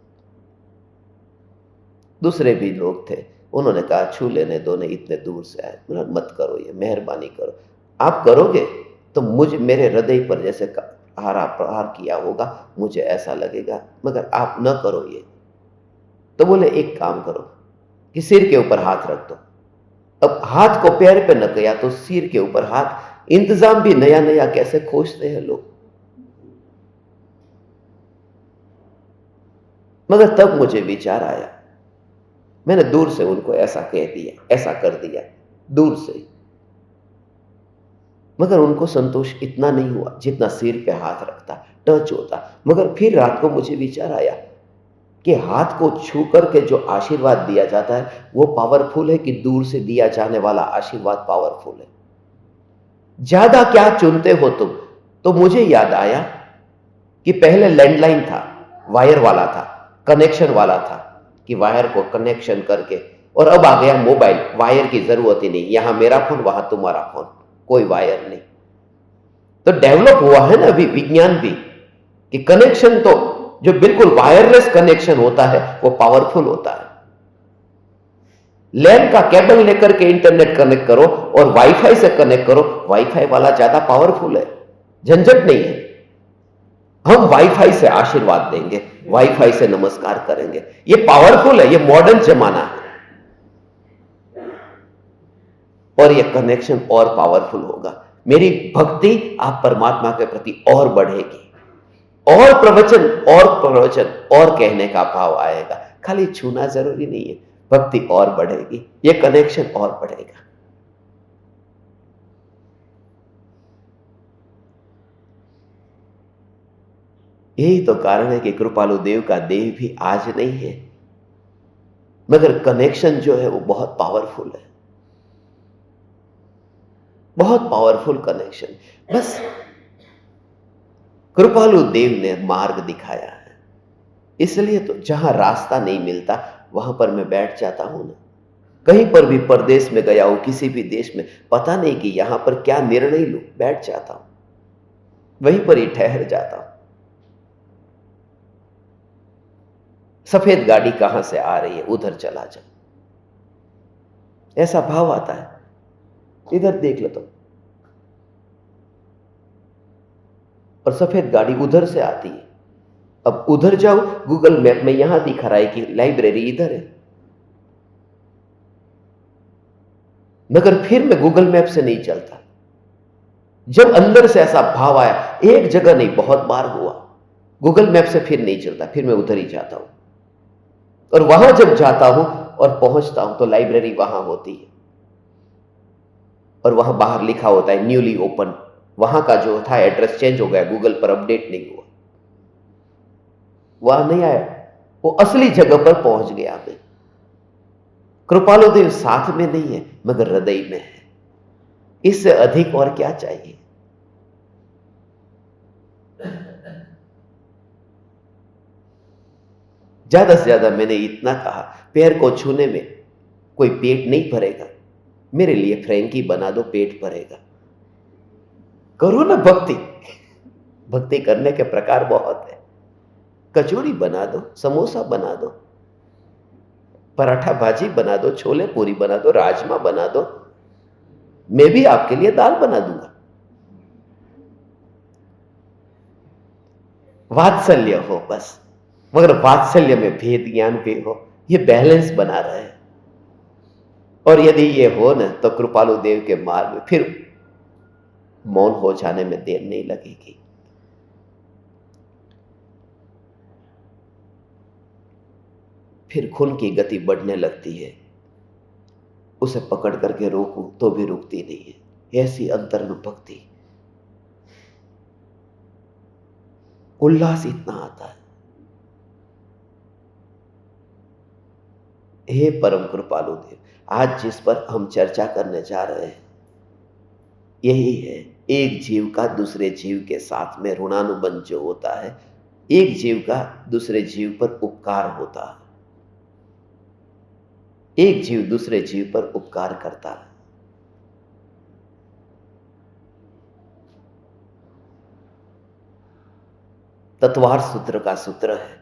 दूसरे भी लोग थे, उन्होंने कहा छू लेने दो, नहीं इतने दूर से आए, मेला मत करो ये, मेहरबानी करो। आप करोगे तो मुझे, मेरे हृदय पर जैसे प्रहार किया होगा, मुझे ऐसा लगेगा, मगर आप न करो ये। तो बोले एक काम करो कि सिर के ऊपर हाथ रख दो। अब हाथ को पैर पे न किया तो सिर के ऊपर हाथ। इंतजाम भी नया नया कैसे खोजते हैं लोग। मगर तब मुझे विचार आया, मैंने दूर से उनको ऐसा कह दिया, ऐसा कर दिया दूर से, मगर उनको संतोष इतना नहीं हुआ जितना सिर पे हाथ रखता, टच होता। मगर फिर रात को मुझे विचार आया कि हाथ को छू करके जो आशीर्वाद दिया जाता है वो पावरफुल है कि दूर से दिया जाने वाला आशीर्वाद पावरफुल है। ज्यादा क्या चुनते हो तुम। तो मुझे याद आया कि पहले लैंडलाइन था, वायर वाला था, कनेक्शन वाला था, कि वायर को कनेक्शन करके, और अब आ गया मोबाइल, वायर की जरूरत ही नहीं, यहां मेरा फोन वहां तुम्हारा फोन, कोई वायर नहीं। तो डेवलप हुआ है ना अभी विज्ञान भी, कि कनेक्शन तो जो बिल्कुल वायरलेस कनेक्शन होता है वो पावरफुल होता है। लैन का केबल लेकर के इंटरनेट कनेक्ट करो और वाईफाई से कनेक्ट करो, वाईफाई वाला ज्यादा पावरफुल है, झंझट नहीं है। हम वाईफाई से आशीर्वाद देंगे, वाईफाई से नमस्कार करेंगे, ये पावरफुल है, ये मॉडर्न जमाना है। और ये कनेक्शन और पावरफुल होगा। मेरी भक्ति आप परमात्मा के प्रति और बढ़ेगी, और प्रवचन और कहने का भाव आएगा। खाली छूना जरूरी नहीं है, भक्ति और बढ़ेगी, ये कनेक्शन और बढ़ेगा। यही तो कारण है कि कृपालु देव का देह भी आज नहीं है, मगर कनेक्शन जो है वो बहुत पावरफुल है, बहुत पावरफुल कनेक्शन। बस कृपालु देव ने मार्ग दिखाया है, इसलिए तो जहां रास्ता नहीं मिलता वहां पर मैं बैठ जाता हूं ना। कहीं पर भी परदेश में गया हूं, किसी भी देश में, पता नहीं कि यहां पर क्या निर्णय लूं, बैठ जाता हूं, वहीं पर ही ठहर जाता हूं। सफेद गाड़ी कहां से आ रही है, उधर चला जाओ, ऐसा भाव आता है। इधर देख लो तो, और सफेद गाड़ी उधर से आती है। अब उधर जाओ, गूगल मैप में यहां दिखा रहा है कि लाइब्रेरी इधर है, मगर फिर मैं गूगल मैप से नहीं चलता। जब अंदर से ऐसा भाव आया, एक जगह नहीं बहुत बार हुआ, गूगल मैप से फिर नहीं चलता, फिर मैं उधर ही जाता हूं। और वहां जब जाता हूं और पहुंचता हूं तो लाइब्रेरी वहां होती है, और वहां बाहर लिखा होता है न्यूली ओपन। वहां का जो था एड्रेस चेंज हो गया, गूगल पर अपडेट नहीं हुआ, वहां नहीं आया, वो असली जगह पर पहुंच गया मैं। कृपालु देव साथ में नहीं है मगर हृदय में है, इससे अधिक और क्या चाहिए। ज्यादा से ज्यादा मैंने इतना कहा, पैर को छूने में कोई पेट नहीं भरेगा, मेरे लिए फ्रैंकी बना दो, पेट भरेगा। करो ना भक्ति, भक्ति करने के प्रकार बहुत है। कचौड़ी बना दो, समोसा बना दो, पराठा भाजी बना दो, छोले पूरी बना दो, राजमा बना दो, मैं भी आपके लिए दाल बना दूंगा। वात्सल्य हो बस, मगर वात्सल्य में भेद ज्ञान भी हो, ये बैलेंस बना रहे। और यदि ये हो न तो कृपालु देव के मार्ग में फिर मौन हो जाने में देर नहीं लगेगी। फिर खून की गति बढ़ने लगती है, उसे पकड़ करके रोकूं तो भी रुकती नहीं है। ऐसी अंतरंग भक्ति, उल्लास इतना आता है। हे परम कृपालु देव, आज जिस पर हम चर्चा करने जा रहे हैं यही है, एक जीव का दूसरे जीव के साथ में ऋणानुबंध जो होता है, एक जीव का दूसरे जीव पर उपकार होता है, एक जीव दूसरे जीव पर उपकार करता है। तत्वार सूत्र का सूत्र है,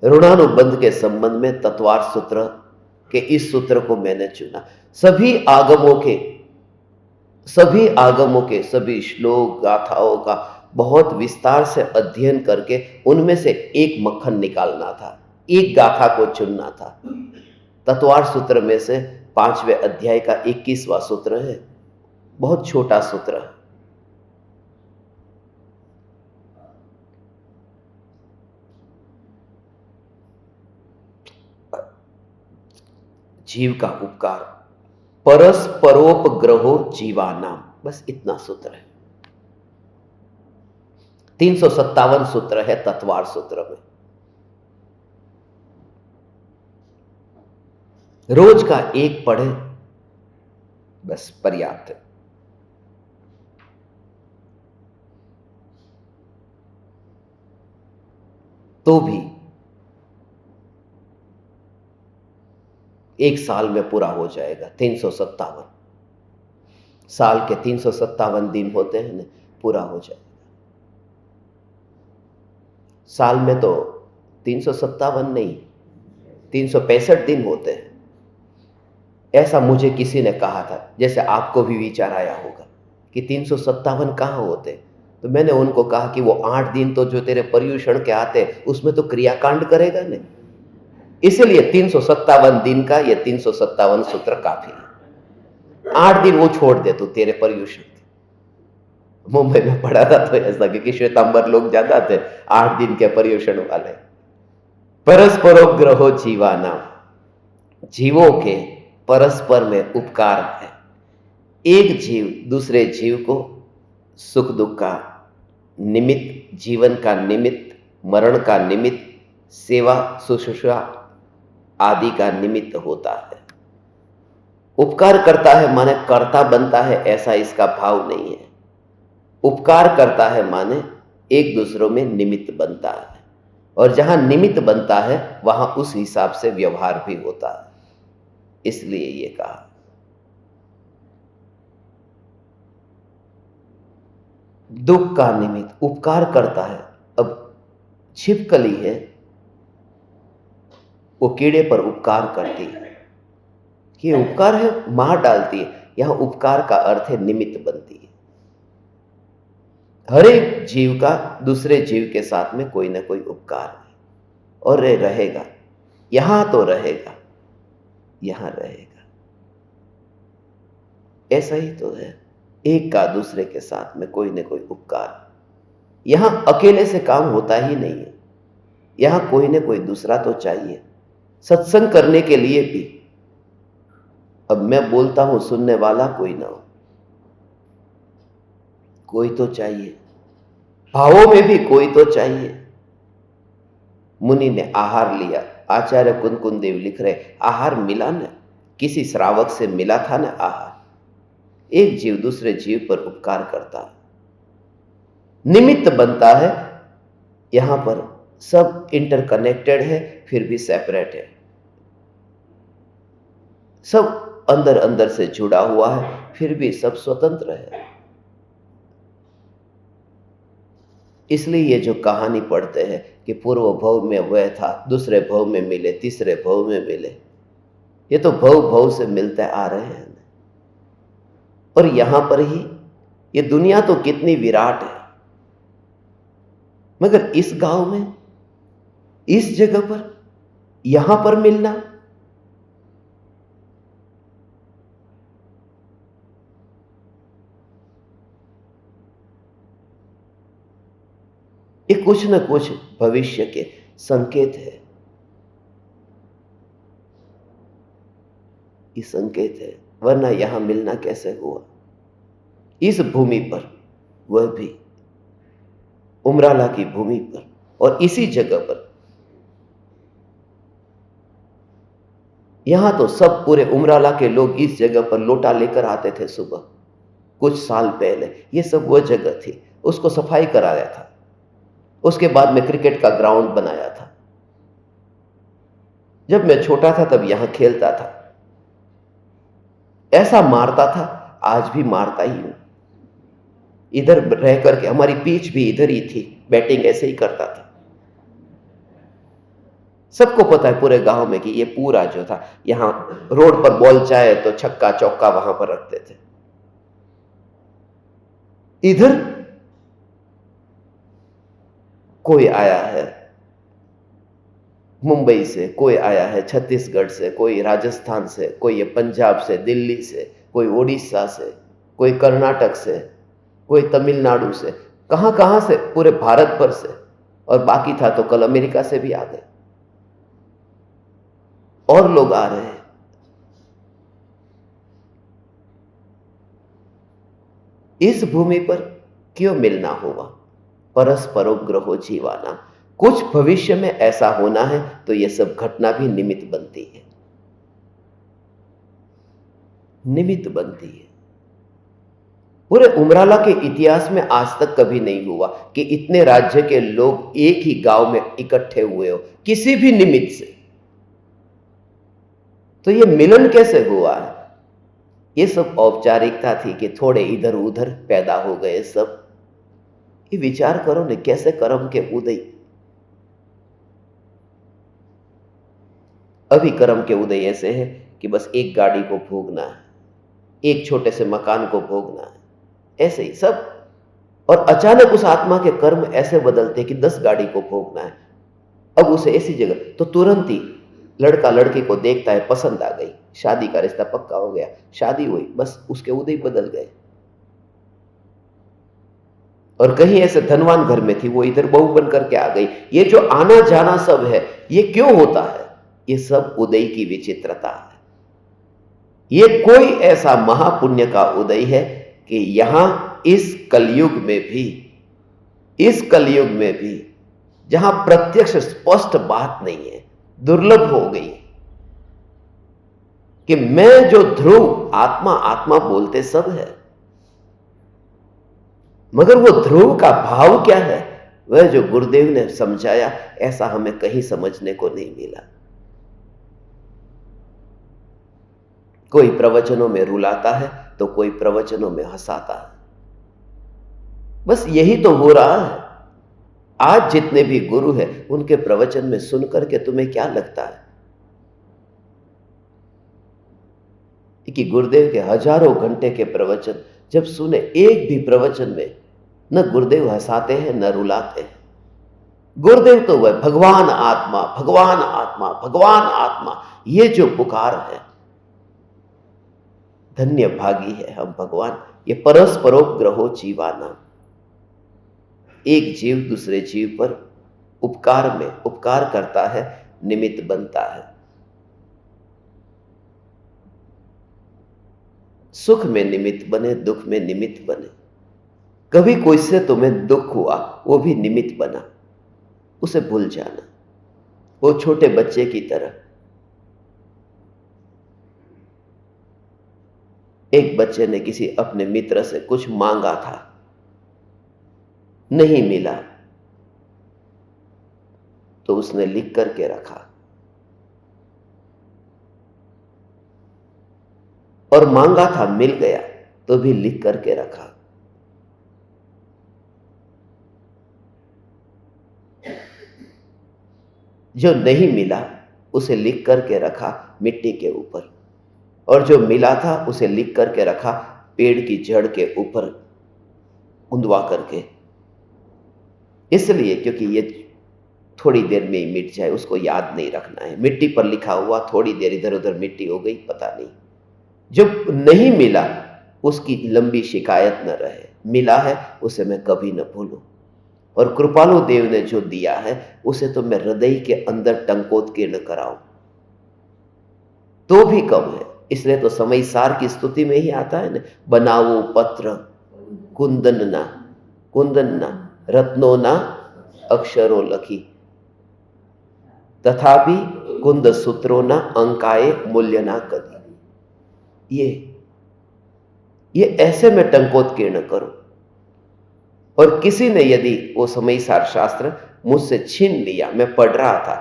ऋणानुबंध के संबंध में तत्वार सूत्र के इस सूत्र को मैंने चुना। सभी आगमों के सभी श्लोक गाथाओं का बहुत विस्तार से अध्ययन करके उनमें से एक मक्खन निकालना था, एक गाथा को चुनना था। तत्वार सूत्र में से 5वें अध्याय का 21वां सूत्र है, बहुत छोटा सूत्र है। जीव का उपकार, परस्परोपग्रहो जीवानाम, बस इतना सूत्र है। 357 सूत्र है तत्वार सूत्र में। रोज का एक पढ़े बस पर्याप्त है। तो भी एक साल में पूरा हो जाएगा। 357 साल के 357 दिन होते हैं ना, पूरा हो जाएगा। साल में तो 357 नहीं, 365 दिन होते हैं। ऐसा मुझे किसी ने कहा था, जैसे आपको भी विचार आया होगा कि 357 कहाँ होते। तो मैंने उनको कहा कि वो 8 दिन तो जो तेरे पर्युषण के आते उसमें तो क्रियाकांड करेगा नहीं, इसलिए 357 दिन का ये 357 सूत्र काफी है। 8 दिन वो छोड़ दे तो तेरे पर्युषण के। मुंबई में पढ़ा था तो ऐसा, क्योंकि श्वेतांबर लोग ज्यादा थे 8 दिन के पर्युषण वाले। परस्परोग्रहो जीवाना, जीवों के परस्पर में उपकार है। एक जीव दूसरे जीव को सुख दुख का निमित्त, जीवन का निमित्त, मरण का निमित्त, सेवा शुश्रूषा आदि का निमित्त होता है। उपकार करता है माने कर्ता बनता है, ऐसा इसका भाव नहीं है। उपकार करता है माने एक दूसरों में निमित्त बनता है, और जहां निमित्त बनता है वहां उस हिसाब से व्यवहार भी होता है, इसलिए ये कहा। दुख का निमित्त उपकार करता है। अब छिपकली है, वो कीड़े पर उपकार करती है, ये उपकार है, मार डालती है। यहां उपकार का अर्थ है निमित्त बनती है। हर एक जीव का दूसरे जीव के साथ में कोई ना कोई उपकार है, और ये रहेगा, यहां तो रहेगा, यहां रहेगा। ऐसा ही तो है, एक का दूसरे के साथ में कोई ना कोई उपकार। यहां अकेले से काम होता ही नहीं है, यहां कोई ना कोई दूसरा तो चाहिए, सत्संग करने के लिए भी। अब मैं बोलता हूं, सुनने वाला कोई ना हो, कोई तो चाहिए, भावों में भी कोई तो चाहिए। मुनि ने आहार लिया, आचार्य कुनकुन देव लिख रहे, आहार मिला न, किसी श्रावक से मिला था न आहार। एक जीव दूसरे जीव पर उपकार करता है, निमित्त बनता है। यहां पर सब इंटरकनेक्टेड है, फिर भी सेपरेट है, सब अंदर अंदर से जुड़ा हुआ है, फिर भी सब स्वतंत्र है। इसलिए ये जो कहानी पढ़ते हैं कि पूर्व भव में वह था, दूसरे भव में मिले, तीसरे भव में मिले, ये तो भव भव से मिलते आ रहे हैं। और यहां पर ही ये दुनिया तो कितनी विराट है, मगर इस गांव में, इस जगह पर, यहां पर मिलना, ये कुछ न कुछ भविष्य के संकेत है। ये संकेत है, वरना यहां मिलना कैसे हुआ। इस भूमि पर, वह भी उमराला की भूमि पर, और इसी जगह पर। यहां तो सब पूरे उमराला के लोग इस जगह पर लोटा लेकर आते थे सुबह, कुछ साल पहले। ये सब वह जगह थी, उसको सफाई कराया था, उसके बाद में क्रिकेट का ग्राउंड बनाया था। जब मैं छोटा था तब यहां खेलता था, ऐसा मारता था, आज भी मारता ही हूं। इधर रह करके, हमारी पिच भी इधर ही थी, बैटिंग ऐसे ही करता था। सबको पता है पूरे गांव में कि ये पूरा जो था, यहां रोड पर बॉल चाहे तो छक्का चौका वहां पर रखते थे। इधर कोई आया है मुंबई से, कोई आया है छत्तीसगढ़ से, कोई राजस्थान से, कोई ये पंजाब से, दिल्ली से, कोई उड़ीसा से, कोई कर्नाटक से, कोई तमिलनाडु से, कहां कहां से, पूरे भारत भर से। और बाकी था तो कल अमेरिका से भी आ गए, और लोग आ रहे हैं। इस भूमि पर क्यों मिलना हुआ? परस्परोग्रहो जीवाना, कुछ भविष्य में ऐसा होना है तो यह सब घटना भी निमित्त बनती है, निमित्त बनती है। पूरे उमराला के इतिहास में आज तक कभी नहीं हुआ कि इतने राज्य के लोग एक ही गांव में इकट्ठे हुए हो किसी भी निमित्त से। तो ये मिलन कैसे हुआ है? ये सब औपचारिकता थी कि थोड़े इधर उधर पैदा हो गए सब। ये विचार करो ने, कैसे कर्म के उदय। अभी कर्म के उदय ऐसे है कि बस एक गाड़ी को भोगना है, एक छोटे से मकान को भोगना है, ऐसे ही सब। और अचानक उस आत्मा के कर्म ऐसे बदलते कि 10 गाड़ी को भोगना है। अब उसे ऐसी जगह, तो तुरंत ही लड़का लड़की को देखता है, पसंद आ गई, शादी का रिश्ता पक्का हो गया, शादी हुई, बस उसके उदय बदल गए। और कहीं ऐसे धनवान घर में थी, वो इधर बहू बन करके आ गई। ये जो आना जाना सब है, ये क्यों होता है? ये सब उदय की विचित्रता है। ये कोई ऐसा महापुण्य का उदय है कि यहां इस कलयुग में भी जहां प्रत्यक्ष स्पष्ट बात नहीं है, दुर्लभ हो गई कि मैं जो ध्रुव आत्मा आत्मा बोलते सब है, मगर वो ध्रुव का भाव क्या है, वह जो गुरुदेव ने समझाया, ऐसा हमें कहीं समझने को नहीं मिला। कोई प्रवचनों में रुलाता है तो कोई प्रवचनों में हंसाता है। बस यही तो हो रहा है। आज जितने भी गुरु हैं, उनके प्रवचन में सुन करके तुम्हें क्या लगता है कि गुरुदेव के हजारों घंटे के प्रवचन जब सुने, एक भी प्रवचन में न गुरुदेव हंसाते हैं न रुलाते हैं। गुरुदेव तो वह भगवान आत्मा, भगवान आत्मा, भगवान आत्मा, ये जो पुकार है, धन्य भागी है हम भगवान। ये परस्परोपग्रहो जीवाना, एक जीव दूसरे जीव पर उपकार में उपकार करता है, निमित्त बनता है। सुख में निमित्त बने, दुख में निमित्त बने। कभी कोई से तुम्हें दुख हुआ, वो भी निमित्त बना, उसे भूल जाना। वो छोटे बच्चे की तरह, एक बच्चे ने किसी अपने मित्र से कुछ मांगा था, नहीं मिला, तो उसने लिख करके रखा, और मांगा था मिल गया तो भी लिख करके रखा। जो नहीं मिला उसे लिख करके रखा मिट्टी के ऊपर, और जो मिला था उसे लिख करके रखा पेड़ की जड़ के ऊपर उंदवा करके। इसलिए क्योंकि ये थोड़ी देर में ही मिट जाए, उसको याद नहीं रखना है। मिट्टी पर लिखा हुआ थोड़ी देर इधर उधर मिट्टी हो गई, पता नहीं। जब नहीं मिला उसकी लंबी शिकायत न रहे, मिला है उसे मैं कभी न भूलूं। और कृपालु देव ने जो दिया है उसे तो मैं हृदय के अंदर टंकोत्कीर्ण कराऊं तो भी कम है। इसलिए तो समय सार की स्तुति में ही आता है ना, बनाओ पत्र कुंदन ना रत्नो ना अक्षरो लखी, तथापि कुंद सूत्रो ना अंकाए मूल्य ना कदी। ये ऐसे में टंकोत्कीर्ण करो। और किसी ने यदि वो समय सार शास्त्र मुझसे छीन लिया, मैं पढ़ रहा था,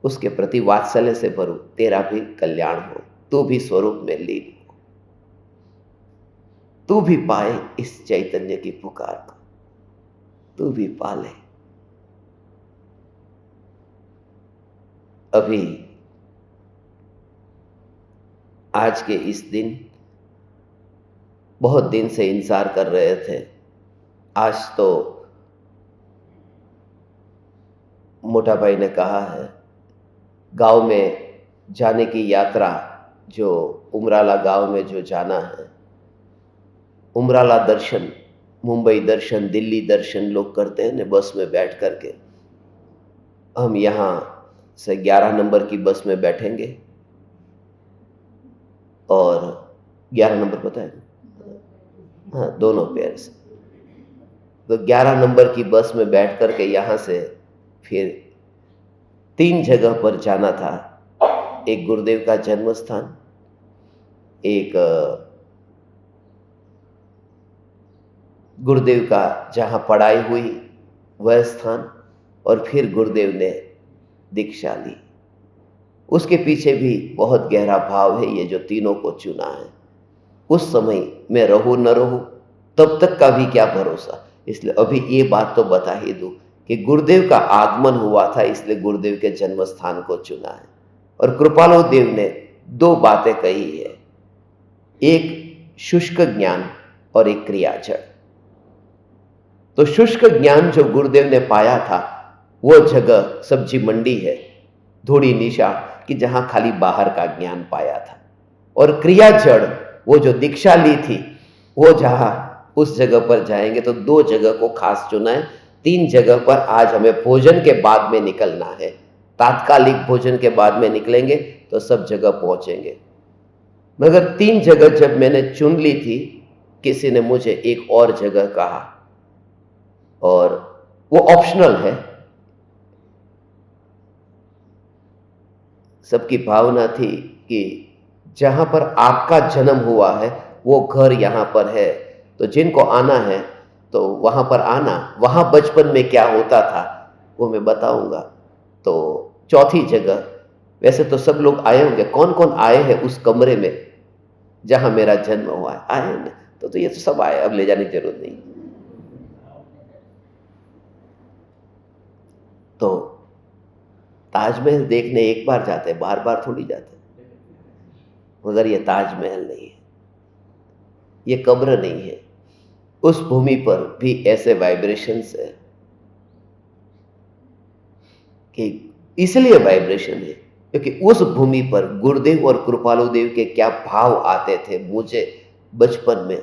उसके प्रति वात्सल्य से भरूं, तेरा भी कल्याण हो, तू भी स्वरूप में लीन हो, तू भी पाए इस चैतन्य की पुकार को, तू भी पाले। अभी आज के इस दिन बहुत दिन से इंतजार कर रहे थे। आज तो मोटा भाई ने कहा है, गांव में जाने की यात्रा, जो उमराला गांव में जो जाना है, उमराला दर्शन, मुंबई दर्शन, दिल्ली दर्शन लोग करते हैं ना बस में बैठ करके। हम यहां से 11 नंबर की बस में बैठेंगे, और 11 नंबर पता है, हाँ, दोनों पेयर से। तो 11 नंबर की बस में बैठ करके यहां से फिर 3 जगह पर जाना था। एक गुरुदेव का जन्म स्थान, एक गुरुदेव का जहां पढ़ाई हुई वह स्थान, और फिर गुरुदेव ने दीक्षा ली। उसके पीछे भी बहुत गहरा भाव है, ये जो तीनों को चुना है। उस समय मैं रहूं न रहूं, तब तक का भी क्या भरोसा। इसलिए अभी ये बात तो बता ही दूं कि गुरुदेव का आगमन हुआ था, इसलिए गुरुदेव के जन्म स्थान को चुना है। और कृपालु देव ने दो बातें कही है, एक शुष्क ज्ञान और एक क्रियाजड़। तो शुष्क ज्ञान जो गुरुदेव ने पाया था वो जगह सब्जी मंडी है, धूड़ी निशा कि जहां खाली बाहर का ज्ञान पाया था। और क्रियाजड़ वो जो दीक्षा ली थी वो जहां उस जगह पर जाएंगे तो दो जगह को खास चुना है। तीन जगह पर आज हमें भोजन के बाद में निकलना है, तात्कालिक भोजन के बाद में निकलेंगे तो सब जगह पहुंचेंगे। मगर तीन जगह जब मैंने चुन ली थी, किसी ने मुझे एक और जगह कहा और वो ऑप्शनल है। सबकी भावना थी कि जहां पर आपका जन्म हुआ है वो घर यहां पर है, तो जिनको आना है तो वहां पर आना। वहां बचपन में क्या होता था वो मैं बताऊंगा। तो चौथी जगह, वैसे तो सब लोग आए होंगे, कौन कौन आए हैं उस कमरे में जहां मेरा जन्म हुआ है? आए हैं ना? तो ये तो सब आए, अब ले जाने की जरूरत नहीं। तो ताजमहल देखने एक बार जाते हैं, बार बार थोड़ी जाते। मगर ये ताजमहल नहीं है, ये कब्र नहीं है। उस भूमि पर भी ऐसे वाइब्रेशंस है कि इसलिए वाइब्रेशन है क्योंकि उस भूमि पर गुरुदेव और कृपालु देव के क्या भाव आते थे मुझे बचपन में,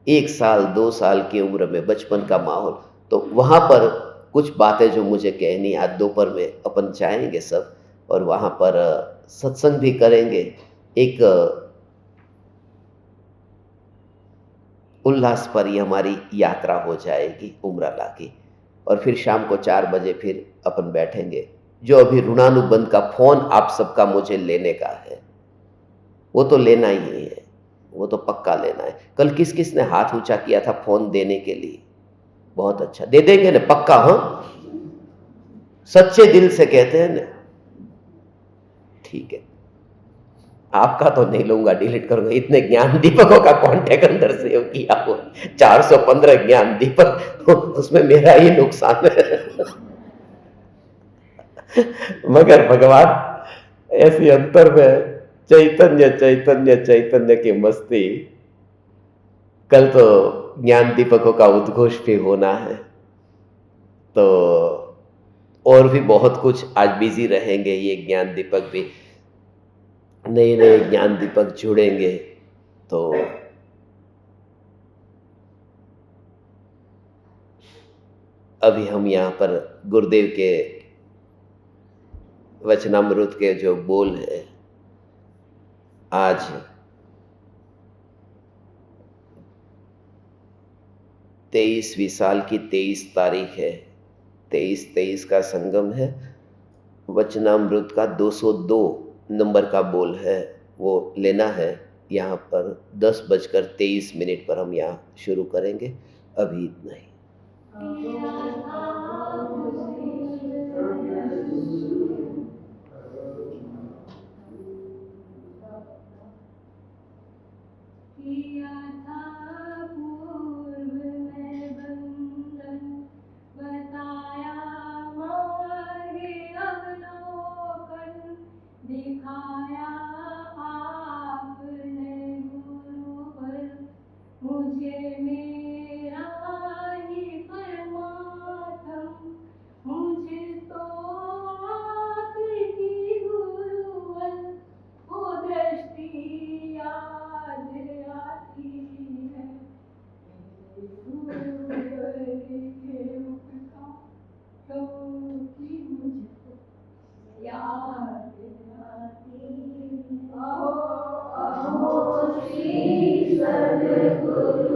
1 साल 2 साल की उम्र में, बचपन का माहौल। तो वहां पर कुछ बातें जो मुझे कहनी, आज दोपहर में अपन जाएंगे सब और वहां पर सत्संग भी करेंगे। एक उल्लास पर ही हमारी यात्रा हो जाएगी उमराला की। और फिर शाम को 4 बजे फिर अपन बैठेंगे। जो अभी ऋणानुबंध का फोन आप सबका मुझे लेने का है वो तो लेना ही है, वो तो पक्का लेना है। कल किस किस ने हाथ ऊंचा किया था फोन देने के लिए? बहुत अच्छा, दे देंगे ना पक्का? हाँ, सच्चे दिल से कहते हैं ना? ठीक है, आपका तो नहीं लूंगा, डिलीट करूंगा। इतने ज्ञान दीपकों का कांटेक्ट अंदर सेव किया हो, 415 ज्ञान दीपक, उसमें मेरा ही नुकसान है। मगर भगवान ऐसी अंतर में चैतन्य चैतन्य चैतन्य की मस्ती। कल तो ज्ञान दीपकों का उद्घोष भी होना है, तो और भी बहुत कुछ आज बिजी रहेंगे। ये ज्ञान दीपक भी, नए नए ज्ञान दीपक जुड़ेंगे। तो अभी हम यहाँ पर गुरुदेव के वचनामृत के जो बोल है, आज 23वीं साल की 23 तारीख है, 23-23 का संगम है। वचनामृत का 202 नंबर का बोल है, वो लेना है। यहाँ पर 10:23 पर हम यहाँ शुरू करेंगे। अभी इतना ही। किया था पूर्व में बंधन, बताया मार्ग अवलोकन, दिखाया आपने गुरुवर, मुझे मेरा ही परमात्म, मुझे तो आपकी गुरुवर वो दृष्टि याद आती है, गुरुवर के मुख का, क्योंकि मुझको याद आती है। अहो अहो श्री सद्गुरु